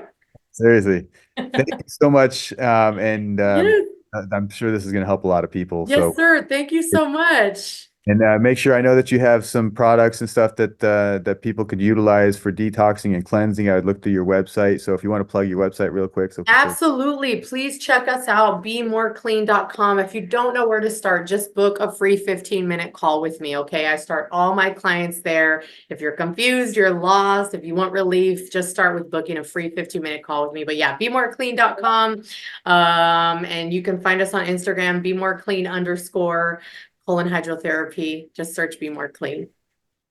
seriously. Thank it. you so much. And Yes. I'm sure this is going to help a lot of people. Yes, So sir. Thank you so much. and make sure I know that you have some products and stuff that people could utilize for detoxing and cleansing. I would look through your website. So if you want to plug your website real quick, so Absolutely. Please check us out, bemoreclean.com. If you don't know where to start, just book a free 15-minute call with me. Okay. I start all my clients there. If you're confused, you're lost, if you want relief, just start with booking a free 15-minute call with me. But yeah, bemoreclean.com. And you can find us on Instagram, bemoreclean_ colon hydrotherapy. Just search Be More Clean.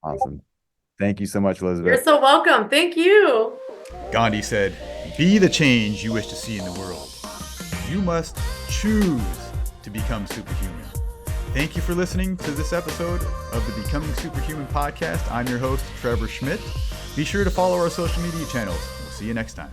awesome. Thank you so much, You're Elizabeth. so welcome. Thank you. Gandhi said, "Be the change you wish to see in the world. You must choose to become superhuman." Thank you for listening to this episode of the Becoming Superhuman podcast. I'm your host, Trevor Schmidt. Be sure to follow our social media channels. We'll see you next time.